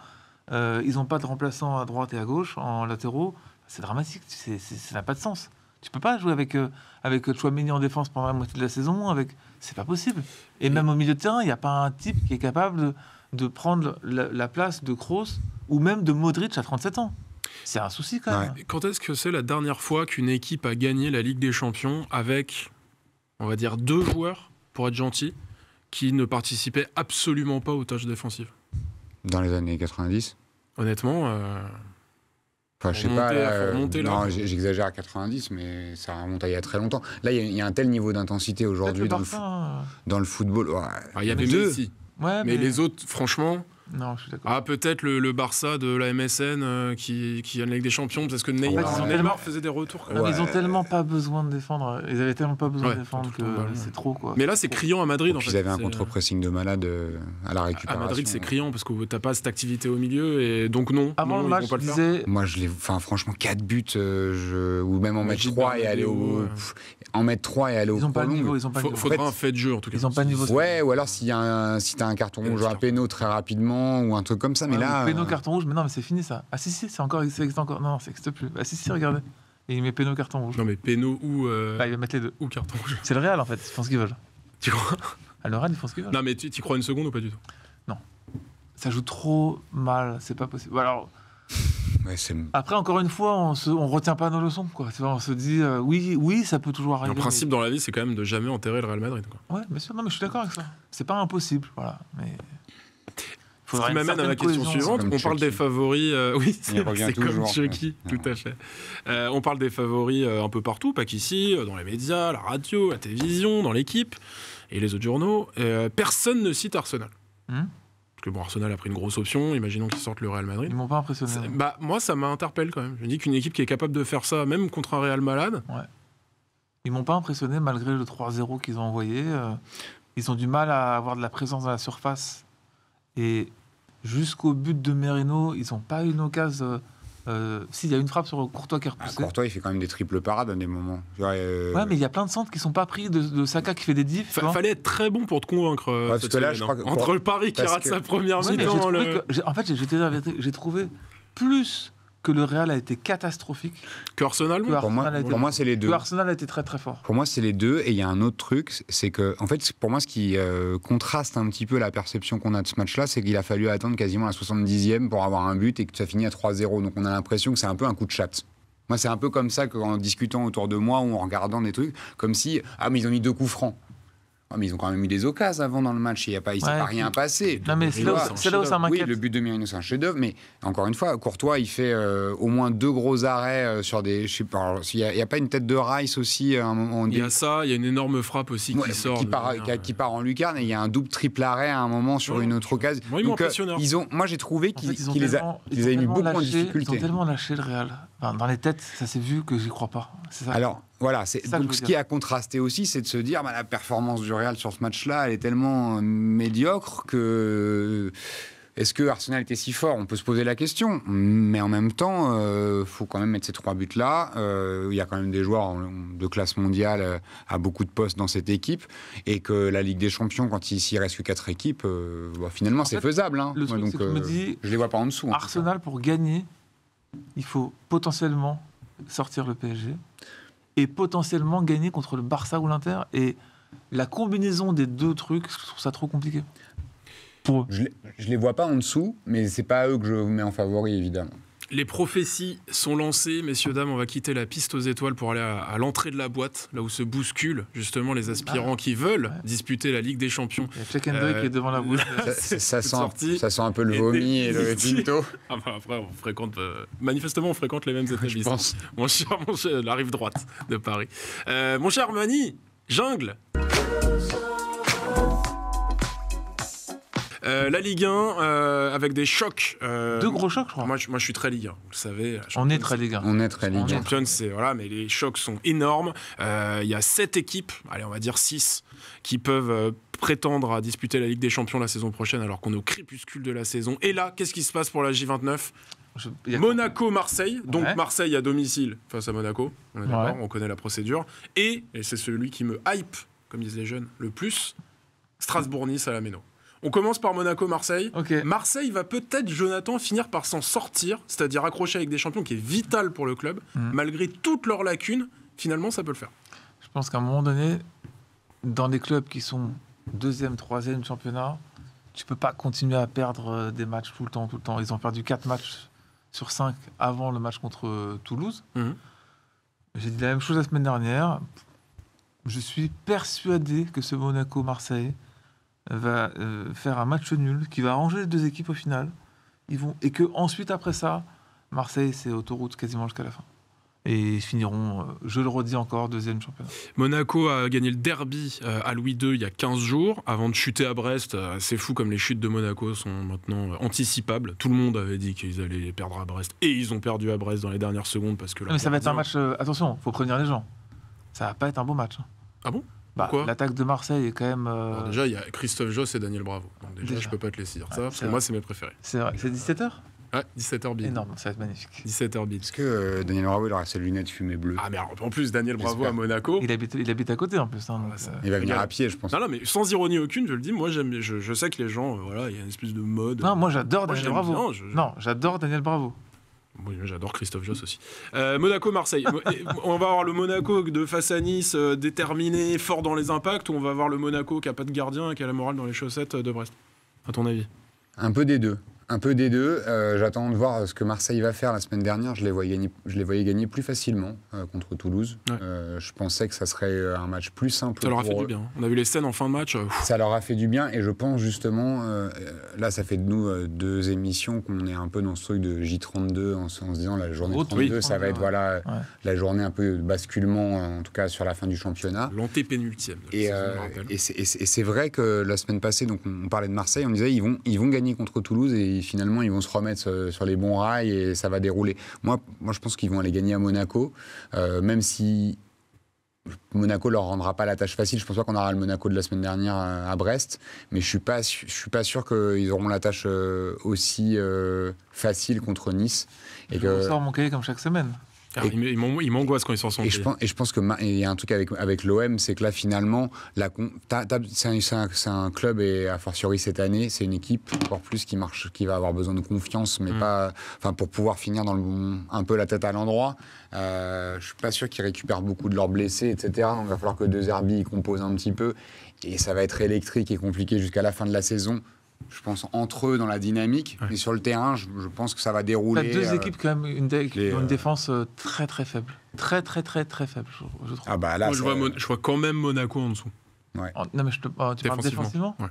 Ils n'ont pas de remplaçants à droite et à gauche en latéraux. C'est dramatique, ça n'a pas de sens. Tu peux pas jouer avec Tchouaméni en défense pendant la moitié de la saison. C'est pas possible. Et même au milieu de terrain, il n'y a pas un type qui est capable de prendre la place de Kroos ou même de Modric à 37 ans. C'est un souci quand même. Quand est-ce que c'est la dernière fois qu'une équipe a gagné la Ligue des Champions avec, on va dire, 2 joueurs, pour être gentil, qui ne participaient absolument pas aux tâches défensives? Dans les années 90 ? Honnêtement... Enfin, je sais pas, non, j'exagère à 90, mais ça remonte à il y a très longtemps. Là, il y a un tel niveau d'intensité aujourd'hui dans le football. Ouais. Il y avait Messi. Ouais, mais les autres, franchement... Non, je suis d'accord. Peut-être le Barça de la MSN qui gagne la Ligue des Champions, parce que Neymar faisait des retours. Ouais. Ils ont tellement pas besoin de défendre. Ils avaient tellement pas besoin de défendre que c'est trop, quoi. Mais là, c'est criant à Madrid. Ils avaient un contre-pressing de malade à la récupération. À Madrid, c'est criant parce que t'as pas cette activité au milieu, et donc non. Avant le match, je disais... Moi, franchement, 4 buts, ou même en mettre 3 et aller au... En mettre 3 et aller au prolong. Faudra un fait de jeu, en tout cas. Ils ont pas de niveau. Ouais, ou alors si t'as un carton rouge à péno très rapidement, ou un truc comme ça, mais là... Péno, carton rouge, mais non, mais c'est fini ça. Ah si, c'est encore... Non, ça n'existe plus. Ah si, regardez. Et il met péno, carton rouge. Non, mais péno ou... il va mettre les deux. Ou carton rouge. C'est le Real, en fait, ils font ce qu'ils veulent. Tu crois? À le Real, ils font ce qu'ils veulent. Non, mais tu crois une seconde ou pas du tout? Non. Ça joue trop mal, c'est pas possible. Alors... Ouais, après, encore une fois, on retient pas nos leçons, quoi. On se dit, oui, ça peut toujours arriver. Le principe dans la vie, c'est quand même de jamais enterrer le Real Madrid, quoi. Ouais, bien sûr. Non, mais je suis d'accord avec ça. C'est pas impossible, voilà. Mais... Ce qui m'amène à la question suivante. On parle des favoris. Oui, c'est comme Chucky, tout à fait. On parle des favoris un peu partout, pas qu'ici, dans les médias, la radio, la télévision, dans l'équipe et les autres journaux. Personne ne cite Arsenal. Parce que bon, Arsenal a pris une grosse option. Imaginons qu'ils sortent le Real Madrid. Ils m'ont pas impressionné. Moi, ça m'interpelle quand même. Je me dis qu'une équipe qui est capable de faire ça, même contre un Real malade. Ouais. Ils m'ont pas impressionné malgré le 3-0 qu'ils ont envoyé. Ils ont du mal à avoir de la présence dans la surface. Et jusqu'au but de Merino, ils n'ont pas eu une occasion. S'il y a une frappe sur Courtois qui est repoussée. Courtois, il fait quand même des triples parades à des moments. Ouais, mais il y a plein de centres qui ne sont pas pris de Saka qui fait des diffs. Fallait être très bon pour te convaincre. Parce que là, je crois que entre le Paris qui rate sa première mi-temps. En fait, j'ai trouvé plus que le Real a été catastrophique. Que Arsenal, pour moi, c'est les deux. Que Arsenal a été très très fort. Pour moi, c'est les deux. Et il y a un autre truc, c'est que, en fait, pour moi, ce qui contraste un petit peu la perception qu'on a de ce match-là, c'est qu'il a fallu attendre quasiment la 70e pour avoir un but et que ça finit à 3-0. Donc on a l'impression que c'est un peu un coup de chatte. Moi, c'est un peu comme ça qu'en discutant autour de moi ou en regardant des trucs, comme si, mais ils ont mis 2 coups francs. Mais ils ont quand même eu des occasions avant dans le match. Il ne s'est pas rien passé. Non, mais c'est là où ça m'inquiète. Oui, le but de Merino, c'est un chef-d'œuvre. Mais encore une fois, Courtois, il fait au moins 2 gros arrêts sur des. Je sais pas. Il n'y a pas une tête de Rice aussi à un moment. Il y a ça. Il y a une énorme frappe aussi qui sort. Qui part en lucarne. Et il y a un double-triple arrêt à un moment sur une autre occasion. Moi, ils m'ont impressionné. Moi, j'ai trouvé qu'ils les avaient mis beaucoup en difficulté. Ils ont tellement lâché le Real. Enfin, dans les têtes, ça s'est vu que j'y crois pas. C'est ça. Alors. Voilà, donc ce qui a contrasté aussi, c'est de se dire la performance du Real sur ce match-là, elle est tellement médiocre que est-ce que Arsenal était si fort? On peut se poser la question, mais en même temps, faut quand même mettre ces 3 buts-là. Il y a quand même des joueurs de classe mondiale à beaucoup de postes dans cette équipe, et que la Ligue des Champions, quand s'il reste que 4 équipes, finalement c'est faisable. Le truc, donc, me dis, je les vois pas en dessous. Arsenal, pour gagner, il faut potentiellement sortir le PSG. Et potentiellement gagner contre le Barça ou l'Inter. Et la combinaison des 2 trucs, je trouve ça trop compliqué. Pour eux. Je les vois pas en dessous, mais c'est pas eux que je mets en favori, évidemment. Les prophéties sont lancées, messieurs, dames. On va quitter la piste aux étoiles pour aller à l'entrée de la boîte, là où se bousculent justement les aspirants qui veulent disputer la Ligue des Champions. Il y a Check-and-Drake qui est devant la bouche. Ça sent un peu le vomi et le tinto. Après, on fréquente, manifestement, on fréquente les mêmes établissements. Mon cher, la rive droite de Paris. Mon cher Mani, jungle. La Ligue 1, avec des chocs. Deux gros chocs, je crois. Moi, je suis très Ligue 1, vous le savez. On est très Ligue 1. On est très Ligue 1. Champions, c'est voilà, mais les chocs sont énormes. Il y a 7 équipes, allez, on va dire 6, qui peuvent prétendre à disputer la Ligue des Champions la saison prochaine, alors qu'on est au crépuscule de la saison. Et là, qu'est-ce qui se passe pour la J29 ? Monaco-Marseille, donc Ouais. Marseille à domicile face à Monaco, on est d'accord, Ouais. on connaît la procédure. Et c'est celui qui me hype, comme disent les jeunes, le plus, Strasbourg-Nice à la Méno. On commence par Monaco-Marseille. Ok. Marseille va peut-être, Jonathan, finir par s'en sortir, c'est-à-dire accrocher avec des champions qui est vital pour le club, malgré toutes leurs lacunes. Finalement, ça peut le faire. Je pense qu'à un moment donné, dans les clubs qui sont 2e, 3e du championnat, tu peux pas continuer à perdre des matchs tout le temps. Ils ont perdu 4 matchs sur 5 avant le match contre Toulouse. J'ai dit la même chose la semaine dernière. Je suis persuadé que ce Monaco-Marseille va faire un match nul qui va arranger les deux équipes au final. Et que ensuite, après ça, Marseille, c'est autoroute quasiment jusqu'à la fin. Et ils finiront, je le redis encore, 2e championnat. Monaco a gagné le derby à Louis II il y a 15 jours, avant de chuter à Brest. C'est fou comme les chutes de Monaco sont maintenant anticipables. Tout le monde avait dit qu'ils allaient perdre à Brest. Et ils ont perdu à Brest dans les dernières secondes parce que... Mais ça va être un match... attention, il faut prévenir les gens. Ça va pas être un beau match. Ah bon ? Bah, Pourquoi ? l'attaque de Marseille est quand même... Alors déjà, il y a Christophe Josse et Daniel Bravo. Donc déjà, je peux pas te laisser dire ça, parce que moi, c'est mes préférés. C'est vrai. C'est 17h ? Ouais, 17h bid. Énorme, ça va être magnifique. 17h bid. Est-ce que Daniel Bravo, il aura ses lunettes fumées bleues? Ah, mais en plus, Daniel Bravo J'espère. à Monaco... Il habite à côté en plus. Hein, donc, Il va venir à pied, je pense. Non, mais sans ironie aucune, je le dis, moi, je sais que les gens, voilà, il y a une espèce de mode... Non, moi j'adore Moi, Daniel j'aime Bravo. bien, Non, j'adore Daniel Bravo. Oui, j'adore Christophe Josse aussi. Monaco-Marseille. On va avoir le Monaco de face à Nice, déterminé, fort dans les impacts, ou on va avoir le Monaco qui n'a pas de gardien et qui a la morale dans les chaussettes de Brest, à ton avis? Un peu des deux. J'attends de voir ce que Marseille va faire. La semaine dernière, je les voyais gagner plus facilement contre Toulouse. Ouais. Je pensais que ça serait un match plus simple. Ça leur a pour fait du eux. bien. On a vu les scènes en fin de match. Ça leur a fait du bien et je pense justement, là ça fait de nous 2 émissions qu'on est un peu dans ce truc de J32 en se disant la journée 32, ça va être ouais. la journée un peu de basculement, en tout cas sur la fin du championnat. L'antépénultième. de la Et, saison, je me rappelle. et c'est vrai que la semaine passée, donc on parlait de Marseille, on disait ils vont gagner contre Toulouse et finalement ils vont se remettre sur les bons rails et ça va dérouler. Moi je pense qu'ils vont aller gagner à Monaco, même si Monaco leur rendra pas la tâche facile. Je pense pas qu'on aura le Monaco de la semaine dernière à Brest, mais je suis pas sûr qu'ils auront la tâche aussi facile contre Nice. Et Je sors mon cahier comme chaque semaine. Alors, il m'angoisse quand ils s'en sont. Et je pense que il y a un truc avec l'OM, c'est que là finalement, c'est un club et a fortiori cette année, c'est une équipe encore plus qui va avoir besoin de confiance, mais pas, enfin pour pouvoir finir dans un peu la tête à l'endroit. Je suis pas sûr qu'ils récupèrent beaucoup de leurs blessés, etc. Donc il va falloir que De Zerbi composent un petit peu et ça va être électrique et compliqué jusqu'à la fin de la saison. Je pense entre eux dans la dynamique, mais sur le terrain, je pense que ça va dérouler. T'as 2 équipes quand même qui ont une défense très très faible, très faible, je trouve. Ah bah là, Moi, je vois quand même Monaco en dessous. Ouais. Non mais tu parles défensivement. Ouais.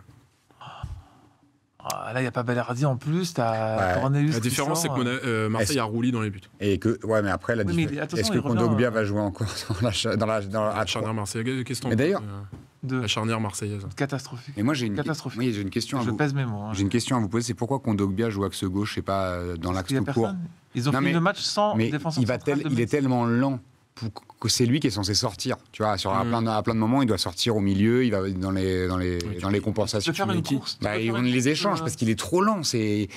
Là il y a pas Balerdi en plus, t'as Cornelius. La différence, c'est que Marseille a roulé dans les buts. Et que mais après la différence. Est-ce que Kondogbia va jouer encore dans la charnière marseillaise? Qu'est-ce que Mais d'ailleurs, la charnière marseillaise. Catastrophique. Et moi j'ai une question à vous. Je pèse mes mots. J'ai une question à vous poser, c'est pourquoi Kondogbia joue axe gauche, je sais pas, dans l'axe tout court. Ils ont fini le match sans défenseur central. Il est tellement lent que c'est lui qui est censé sortir. Tu vois, à plein de moments, il doit sortir au milieu, il va dans les compensations. Tu peux faire une course. On les échange parce qu'il est trop lent. Et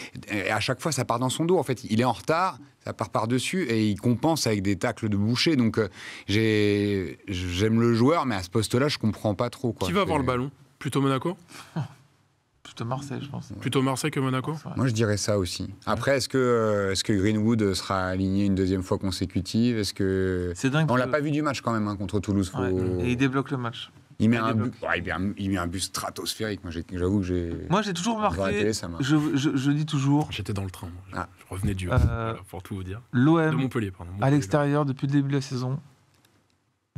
à chaque fois, ça part dans son dos. En fait, il est en retard, ça part par-dessus et il compense avec des tacles de boucher. Donc, j'aime le joueur, mais à ce poste-là, je comprends pas trop. Qui va avoir le ballon? Plutôt Monaco? Plutôt Marseille, je pense. Plutôt Marseille que Monaco? Moi, je dirais ça aussi. Après, est-ce que Greenwood sera aligné une 2e fois consécutive? Est-ce que c'est dingue? On l'a pas vu du match quand même contre Toulouse. Et il débloque le match. Il met un but stratosphérique. J'avoue que Moi, j'ai toujours remarqué. Je dis toujours. J'étais dans le train. Je revenais du pour tout vous dire. De L'OM Montpellier, pardon. à l'extérieur depuis le début de la saison,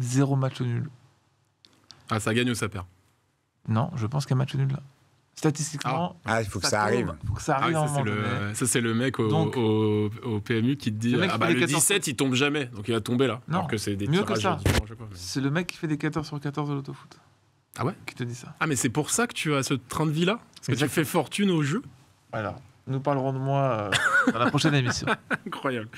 0 match nul. Ah, ça gagne ou ça perd? Non, je pense qu'il y a match nul là. Statistiquement, il faut que ça arrive. Il faut que ça arrive à un moment donné. Ça, c'est le mec au PMU qui te dit le 17, il tombe jamais. Donc il va tomber là. Non, alors que c'est des mieux que tirages ça. différents à chaque fois. C'est le mec qui fait des 14 sur 14 de l'autofoot. Ah ouais? qui te dit ça. Ah, mais c'est pour ça que tu as ce train de vie là? Parce que tu Exactement. fais fortune au jeu? Alors, nous parlerons de moi dans la prochaine émission. Incroyable.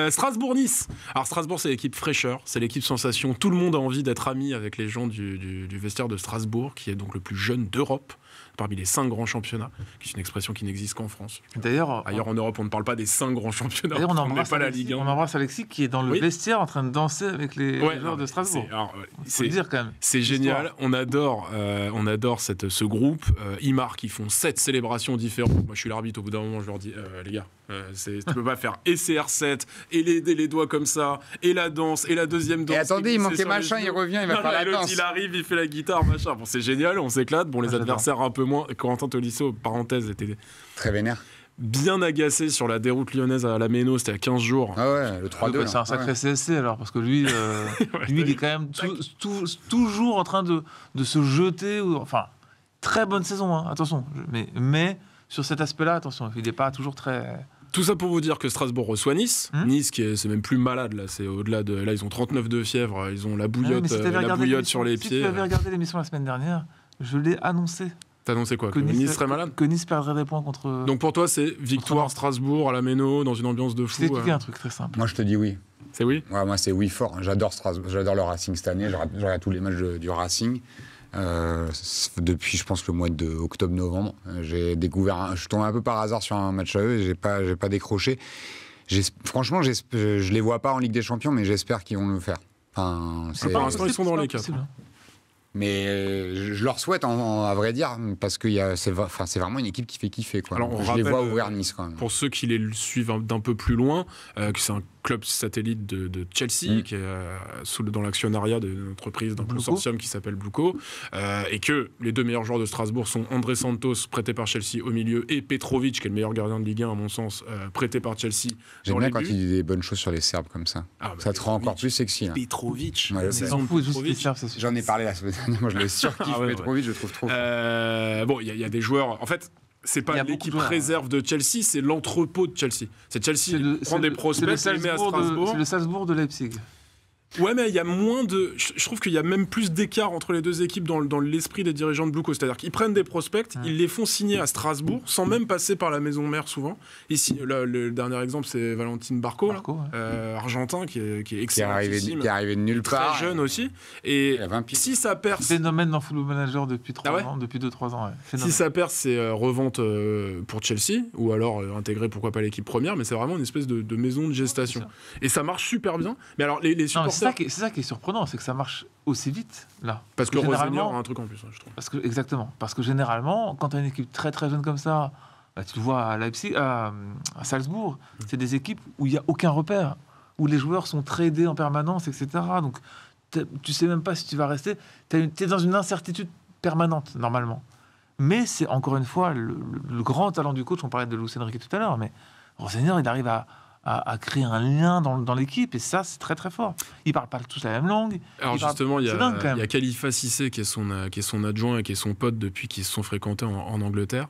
Strasbourg-Nice. Alors Strasbourg, c'est l'équipe fraîcheur, c'est l'équipe sensation. Tout le monde a envie d'être ami avec les gens du vestiaire de Strasbourg, qui est donc le plus jeune d'Europe, parmi les 5 grands championnats, qui est une expression qui n'existe qu'en France. D'ailleurs, Ailleurs en Europe, on ne parle pas des 5 grands championnats. d'ailleurs, on n'est embrasse pas la Alexis, Ligue 1. on embrasse Alexis qui est dans le Oui. vestiaire en train de danser avec les Ouais, joueurs non, de mais Strasbourg. c'est Faut le dire quand même. C'est génial, on adore ce groupe. Ils marquent, ils font 7 célébrations différentes. Moi, je suis l'arbitre, au bout d'un moment, je leur dis, les gars, tu peux pas faire et CR7, et les doigts comme ça, et la danse, et la deuxième danse. Et attendez, il glisser manquait sur les machin, il genoux. revient, il va Non, faire non, la et l'autre, danse. il arrive, il fait la guitare, machin. Bon, c'est génial, on s'éclate. Bon, les J'adore. adversaires un peu moins. Corentin Tolisso, parenthèse, était Très vénère. bien agacé sur la déroute lyonnaise à la Méno, c'était à 15 jours. Ah ouais, le 3-2. C'est un sacré Ouais. CSC alors, parce que lui, il est quand même toujours en train de se jeter. Enfin, très bonne saison, hein, attention. Mais sur cet aspect-là, attention, il n'est pas toujours très. Tout ça pour vous dire que Strasbourg reçoit Nice. Nice, c'est même plus malade, là. C'est au-delà de. Là, ils ont 39 de fièvre, ils ont la bouillotte, Mais si t'avais regardé sur les si pieds. tu avais regardé l'émission la semaine dernière, je l'ai annoncé. T'as annoncé quoi? Que Nice serait malade? Que Nice perdrait des points contre. Donc pour toi, c'est victoire Contre- Strasbourg à la Méno, dans une ambiance de je fou. t'ai expliqué un truc très simple. Moi, je te dis oui. C'est oui? Ouais, moi, c'est oui fort. J'adore Strasbourg, j'adore le Racing cette année. Je regarde tous les matchs du Racing. Depuis, je pense, le mois de octobre-novembre. J'ai découvert. Je suis tombé un peu par hasard sur un match à eux et j'ai pas décroché. Franchement, je les vois pas en Ligue des Champions, mais j'espère qu'ils vont le faire. Enfin, Pour l'instant, ils sont dans les 4. Possible, hein. mais je leur souhaite, à vrai dire, parce que c'est vraiment une équipe qui fait kiffer. Quoi. Alors, on je les vois rappelle, ouvrir Nice quand même. Pour ceux qui les suivent d'un peu plus loin, que c'est un club satellite de Chelsea, qui est dans l'actionnariat d'une entreprise, d'un Blueco. consortium qui s'appelle Blueco, et que les 2 meilleurs joueurs de Strasbourg sont André Santos, prêté par Chelsea au milieu, et Petrovic, qui est le meilleur gardien de Ligue 1 à mon sens, prêté par Chelsea J'aime dans bien les quand buts. il dit des bonnes choses sur les Serbes comme ça. Ah, bah, Ça te rend encore Petrovic. plus sexy. Là. Petrovic. Ouais, la je sais. Ils saison s'en de foutent, juste Petrovic. qu'ils servent, c'est sûr. J'en ai parlé la semaine dernière, moi je le surkiffe. Ah ouais, Petrovic, je le trouve trop fort. Bon, il y a des joueurs. En fait, c'est Il y pas a beaucoup l'équipe de joueurs. réserve de Chelsea, c'est l'entrepôt de Chelsea. C'est Chelsea qui prend des prospects, c'est les met à Salzbourg Strasbourg. c'est le Salzbourg de Leipzig. Ouais, mais il y a moins de. Je trouve qu'il y a même plus d'écart entre les deux équipes dans l'esprit des dirigeants de Blueco. C'est-à-dire qu'ils prennent des prospects, ils les font signer à Strasbourg, sans même passer par la maison mère souvent. Ici, là, le dernier exemple, c'est Valentine Barco, Barco, ouais. argentin, qui est Qui est excellent. arrivé de nulle part. Très jeune aussi. Et Il a 20 pieds. si ça perce. Phénomène dans Football Manager depuis 3 Ah ouais ans, depuis 2-3 ans. Ouais. Si Phénomène. ça perce, c'est revente pour Chelsea, ou alors intégrer pourquoi pas l'équipe première, mais c'est vraiment une espèce de maison de gestation. c'est Et ça marche super bien. Mais alors, les Non, mais supporters. c'est ça qui est surprenant, c'est que ça marche aussi vite là. Parce que Rosenior généralement, a un truc en plus, hein, je trouve. exactement. Parce que généralement, quand tu as une équipe très très jeune comme ça, bah, tu le vois à Leipzig, à Salzbourg, c'est des équipes où il n'y a aucun repère, où les joueurs sont tradés en permanence, etc. Donc tu sais même pas si tu vas rester. Tu es dans une incertitude permanente normalement. Mais c'est encore une fois le grand talent du coach. On parlait de Luis Enrique tout à l'heure, mais Rosenior, il arrive à créer un lien dans l'équipe, et ça, c'est très très fort. Ils parlent pas tous la même langue. Alors justement, il c'est dingue, quand même. y a Khalifa Cissé qui est son adjoint et qui est son pote depuis qu'ils se sont fréquentés en Angleterre,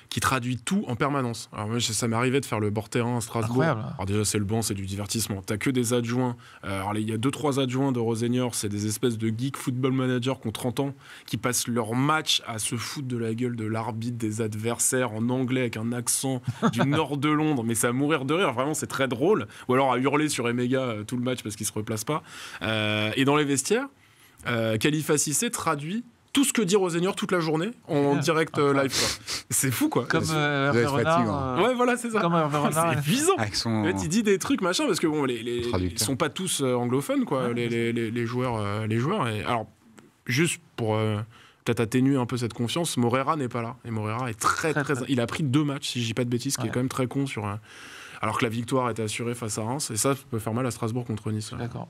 qui traduit tout en permanence. Alors moi, ça m'est arrivé de faire le bord-terrain à Strasbourg. Incroyable. Alors déjà, c'est le banc, c'est du divertissement. T'as que des adjoints. Alors il y a 2-3 adjoints de Rosenior, c'est des espèces de geeks football managers qui ont 30 ans, qui passent leur match à se foutre de la gueule de l'arbitre, des adversaires en anglais avec un accent du nord de Londres, mais c'est à mourir de rire, vraiment c'est très drôle. Ou alors à hurler sur Emega tout le match parce qu'il se replace pas. Et dans les vestiaires, Khalifa Cissé traduit tout ce que dit Rosenior toute la journée en direct live. Quoi. C'est fou quoi. Comme doit Hervé être fatigant. Renard. Ouais, voilà, c'est ça. Comme Hervé Renard. C'est épuisant. Avec son. En fait, il dit des trucs machin parce que bon, ils Traducteur. sont pas tous anglophones quoi, Ouais, les joueurs. Et alors, juste pour peut-être atténuer un peu cette confiance, Morera n'est pas là. Et Morera est très. Il a pris 2 matchs, si je dis pas de bêtises, ce qui est quand même très con alors que la victoire était assurée face à Reims. Et ça peut faire mal à Strasbourg contre Nice. D'accord.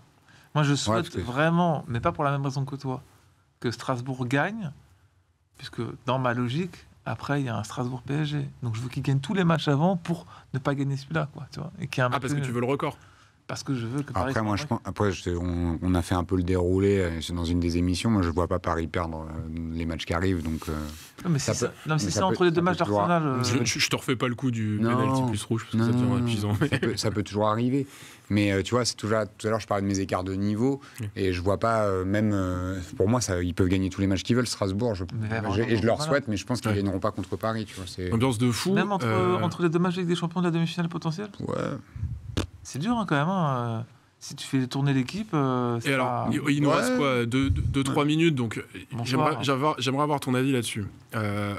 Moi, je souhaite peut-être. vraiment, mais pas pour la même raison que toi, que Strasbourg gagne, puisque dans ma logique, après, il y a un Strasbourg PSG. Donc, je veux qu'ils gagnent tous les matchs avant pour ne pas gagner celui-là, quoi. Tu vois, et qu'il y ait un match Parce que nul. tu veux le record. parce que je veux que Paris... Après, moi, on a fait un peu le déroulé dans une des émissions. Moi, je ne vois pas Paris perdre les matchs qui arrivent. Donc, non, mais c'est ça entre les deux matchs d'Arsenal. Je te refais pas le coup du penalty plus rouge, parce que ça devient épuisant. Ça peut toujours arriver. Mais tu vois, c'est toujours, tout à l'heure, je parlais de mes écarts de niveau. Et je vois pas, pour moi, ils peuvent gagner tous les matchs qu'ils veulent, Strasbourg. Et je leur souhaite, mais je pense qu'ils ne gagneront pas contre Paris. Tu vois, ambiance de fou. Même entre les deux matchs avec des champions de la demi-finale potentielle. Ouais. C'est dur quand même. Si tu fais tourner l'équipe. Et alors, il nous reste quoi 2-3 minutes, donc j'aimerais avoir ton avis là-dessus.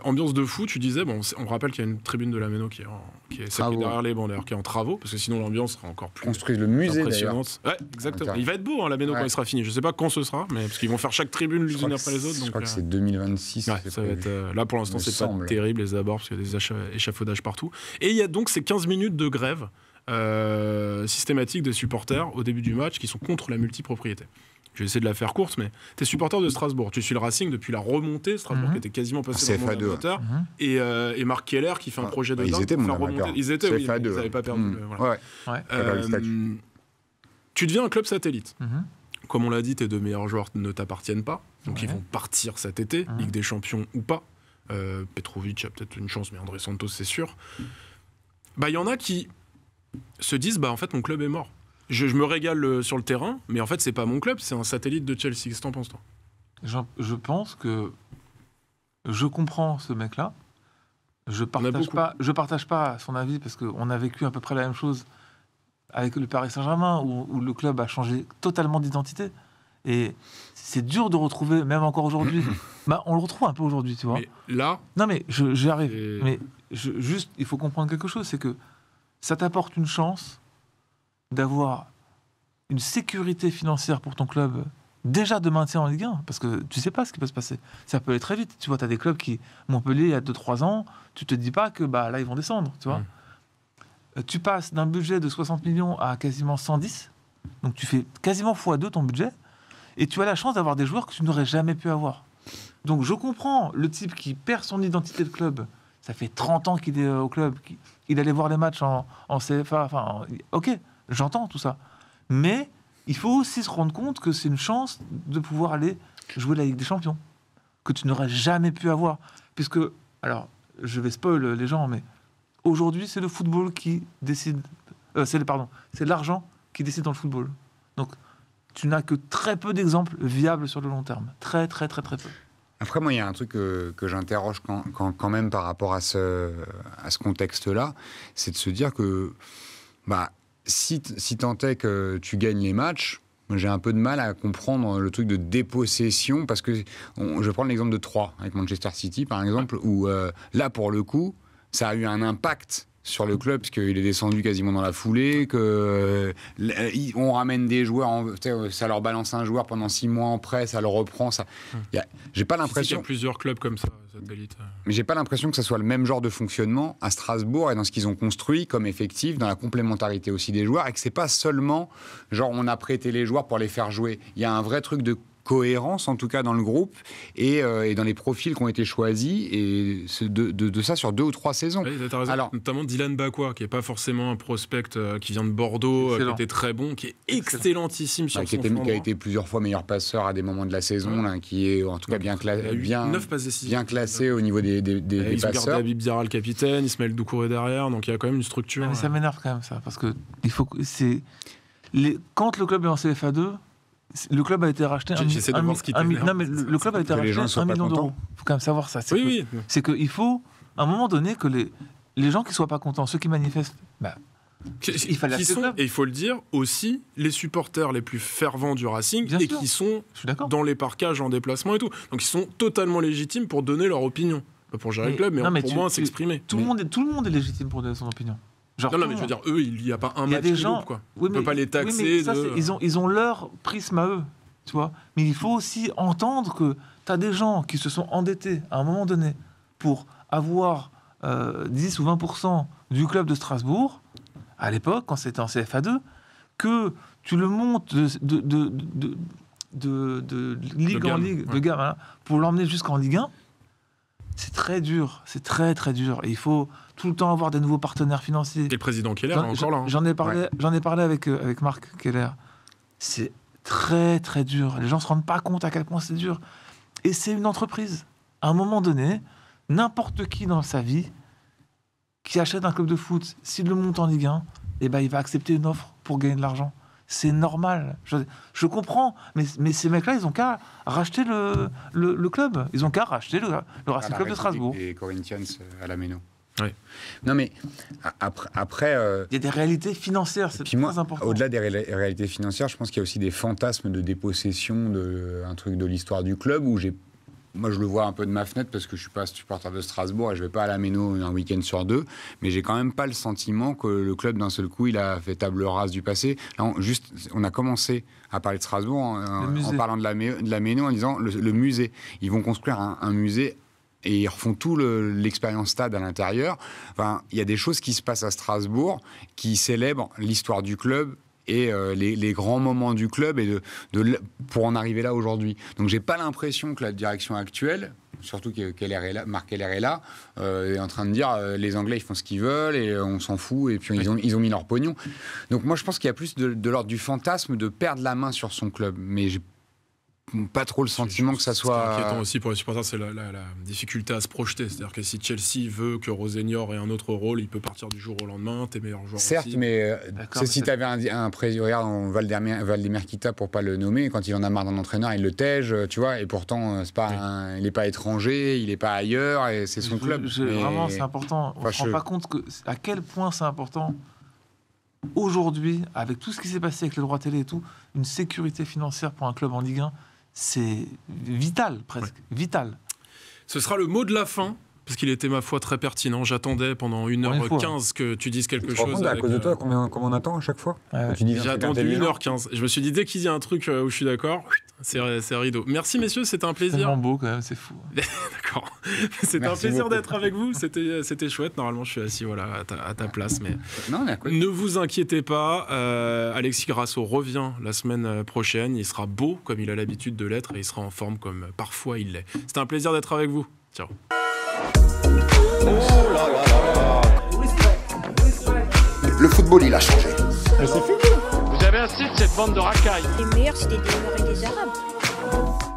Ambiance de fou, tu disais, on rappelle qu'il y a une tribune de la Méno qui est celle qui est derrière les bancs, d'ailleurs, qui est en travaux, parce que sinon l'ambiance sera encore plus construire le musée impressionnante. Ouais, exactement. Il va être beau, la Méno, quand il sera fini. Je sais pas quand ce sera, mais parce qu'ils vont faire chaque tribune les unes après les autres. Je crois que c'est 2026. Ouais, ça va être, là, pour l'instant, c'est pas terrible, les abords, parce qu'il y a des échafaudages partout. Et il y a donc ces 15 minutes de grève systématique des supporters au début du match qui sont contre la multipropriété. Je vais essayer de la faire courte, mais t'es supporter de Strasbourg. Tu suis le Racing depuis la remontée. Strasbourg qui était quasiment passé dans le monde amateur. Et Marc Keller qui fait un projet de ils étaient mon amateur. Ils étaient, oui, ils n'avaient pas perdu. Tu deviens un club satellite. Comme on l'a dit, tes deux meilleurs joueurs ne t'appartiennent pas. Donc ils vont partir cet été, Ligue des Champions ou pas. Petrovic a peut-être une chance, mais André Santos, c'est sûr. Il y en a qui se disent en fait mon club est mort. Je me régale sur le terrain, mais en fait c'est pas mon club, c'est un satellite de Chelsea. Qu'est-ce que t'en penses, toi ? Je pense que je comprends ce mec-là. Je partage pas son avis parce qu'on a vécu à peu près la même chose avec le Paris Saint-Germain où le club a changé totalement d'identité et c'est dur de retrouver, même encore aujourd'hui. On le retrouve un peu aujourd'hui, tu vois. Mais là, non mais j'y arrive. Mais juste, il faut comprendre quelque chose, c'est que ça t'apporte une chance d'avoir une sécurité financière pour ton club déjà de maintien en Ligue 1, parce que tu sais pas ce qui peut se passer. Ça peut aller très vite. Tu vois, tu as des clubs qui, Montpellier, il y a 2-3 ans, tu te dis pas que là, ils vont descendre, tu vois. Tu passes d'un budget de 60 millions à quasiment 110, donc tu fais quasiment x2 ton budget, et tu as la chance d'avoir des joueurs que tu n'aurais jamais pu avoir. Donc je comprends le type qui perd son identité de club. Ça fait 30 ans qu'il est au club, il allait voir les matchs en CFA, ok, j'entends tout ça. Mais il faut aussi se rendre compte que c'est une chance de pouvoir aller jouer la Ligue des Champions, que tu n'aurais jamais pu avoir. Puisque, alors, je vais spoil les gens, mais aujourd'hui, c'est le football qui décide... c'est l'argent qui décide dans le football. Donc, tu n'as que très peu d'exemples viables sur le long terme. Très, très, très, très peu. Après, moi, il y a un truc que j'interroge quand même par rapport à ce contexte-là, c'est de se dire que si tant est que tu gagnes les matchs, j'ai un peu de mal à comprendre le truc de dépossession, parce que je vais prendre l'exemple de Troyes, avec Manchester City, par exemple, où là, pour le coup, ça a eu un impact sur le club, parce qu'il est descendu quasiment dans la foulée, on ramène des joueurs, ça leur balance un joueur pendant 6 mois en prêt, ça le reprend. J'ai pas l'impression. Il y a plusieurs clubs comme ça, satellite. Mais j'ai pas l'impression que ça soit le même genre de fonctionnement à Strasbourg et dans ce qu'ils ont construit comme effectif, dans la complémentarité aussi des joueurs, et que c'est pas seulement genre on a prêté les joueurs pour les faire jouer. Il y a un vrai truc de cohérence, en tout cas dans le groupe, et dans les profils qui ont été choisis, et de ça sur 2 ou 3 saisons. Oui, t'as raison. Alors, notamment Dylan Bakwa, qui n'est pas forcément un prospect qui vient de Bordeaux, qui était très bon, qui est excellentissime sur son flanc droit. Qui a été plusieurs fois meilleur passeur à des moments de la saison, là, qui est en tout cas bien classé au niveau des passeurs. Ils ont gardé Habib Diarra, le capitaine, Ismaël Doucouré derrière, donc il y a quand même une structure. Mais ça m'énerve quand même, ça, parce que quand le club est en CFA2, le club a été racheté le club a été racheté 1 million d'euros. Il faut quand même savoir ça. C'est qu'il faut, à un moment donné, que les gens qui ne soient pas contents, ceux qui manifestent, il fallait acheter le club. Et il faut le dire aussi, les supporters les plus fervents du Racing, bien et sûr. Qui sont dans les parcages en déplacement et tout. Donc ils sont totalement légitimes pour donner leur opinion. Pas pour gérer le club, mais pour moi s'exprimer. Tout le monde est légitime pour donner son opinion. Genre, non, mais je veux dire, eux, il n'y a pas un match qui loupe, quoi. On ne peut pas les taxer. Ils ont leur prisme à eux, tu vois. Mais il faut aussi entendre que tu as des gens qui se sont endettés à un moment donné pour avoir 10 ou 20% du club de Strasbourg, à l'époque, quand c'était en CFA2, que tu le montes de ligue en ligue, de gamme, pour l'emmener jusqu'en Ligue 1. C'est très dur, c'est très très dur. Et il faut tout le temps avoir des nouveaux partenaires financiers. Et le président Keller est encore là. Hein. J'en ai parlé avec Marc Keller. C'est très très dur. Les gens se rendent pas compte à quel point c'est dur. Et c'est une entreprise. À un moment donné, n'importe qui dans sa vie qui achète un club de foot, s'il le monte en Ligue 1, il va accepter une offre pour gagner de l'argent. C'est normal. Je comprends, mais ces mecs-là, ils ont qu'à racheter le club. Ils ont qu'à racheter le Racing Club de Strasbourg. Et Corinthians à la Méno. Oui. Non, mais après... il y a des réalités financières, c'est très important. Au-delà des réalités financières, je pense qu'il y a aussi des fantasmes de dépossession un truc de l'histoire du club où moi, je le vois un peu de ma fenêtre parce que je suis pas supporter de Strasbourg et je vais pas à la Méno un week-end sur 2, mais j'ai quand même pas le sentiment que le club, d'un seul coup, il a fait table rase du passé. Là, on a commencé à parler de Strasbourg en parlant de la Méno, en disant le musée. Ils vont construire un musée et ils refont tout l'expérience stade à l'intérieur. Enfin, il y a des choses qui se passent à Strasbourg qui célèbrent l'histoire du club et les grands moments du club pour en arriver là aujourd'hui. Donc j'ai pas l'impression que la direction actuelle, surtout que Marc Keller est là, est en train de dire les Anglais ils font ce qu'ils veulent et on s'en fout et puis ils ont mis leur pognon. Donc moi je pense qu'il y a plus de l'ordre du fantasme de perdre la main sur son club, mais j'ai pas trop le sentiment que ça soit... Ce qui est inquiétant aussi pour les supporters, c'est la difficulté à se projeter. C'est-à-dire que si Chelsea veut que Rosenior ait un autre rôle, il peut partir du jour au lendemain, tes meilleurs joueurs certes, aussi. mais si tu avais un président, regarde, Valdemar Kita, pour pas le nommer, quand il en a marre d'un entraîneur, il le tège, tu vois, et pourtant, c'est pas il n'est pas étranger, il n'est pas ailleurs, et c'est son club. Vraiment, c'est important. On ne se rend pas compte à quel point c'est important. Aujourd'hui, avec tout ce qui s'est passé avec les droits télé et tout, une sécurité financière pour un club en Ligue 1, c'est vital, presque. Vital. Ce sera le mot de la fin, parce qu'il était, ma foi, très pertinent. J'attendais pendant 1h15 que tu dises quelque chose. À cause de toi, comment on attend à chaque fois J'ai attendu 1h15. Je me suis dit, dès qu'il y a un truc où je suis d'accord, c'est rideau. Merci, messieurs, c'était un plaisir. C'est tellement beau, quand même, c'est fou. D'accord. C'était un plaisir d'être avec vous. C'était chouette. Normalement, je suis assis à ta place. Mais ne vous inquiétez pas. Alexis Grasso revient la semaine prochaine. Il sera beau, comme il a l'habitude de l'être, et il sera en forme, comme parfois il l'est. C'était un plaisir d'être avec vous. Ciao. Le football, il a changé. Vous avez assez de cette bande de racailles. Les meilleurs, c'est des Démeurs et des Arabes.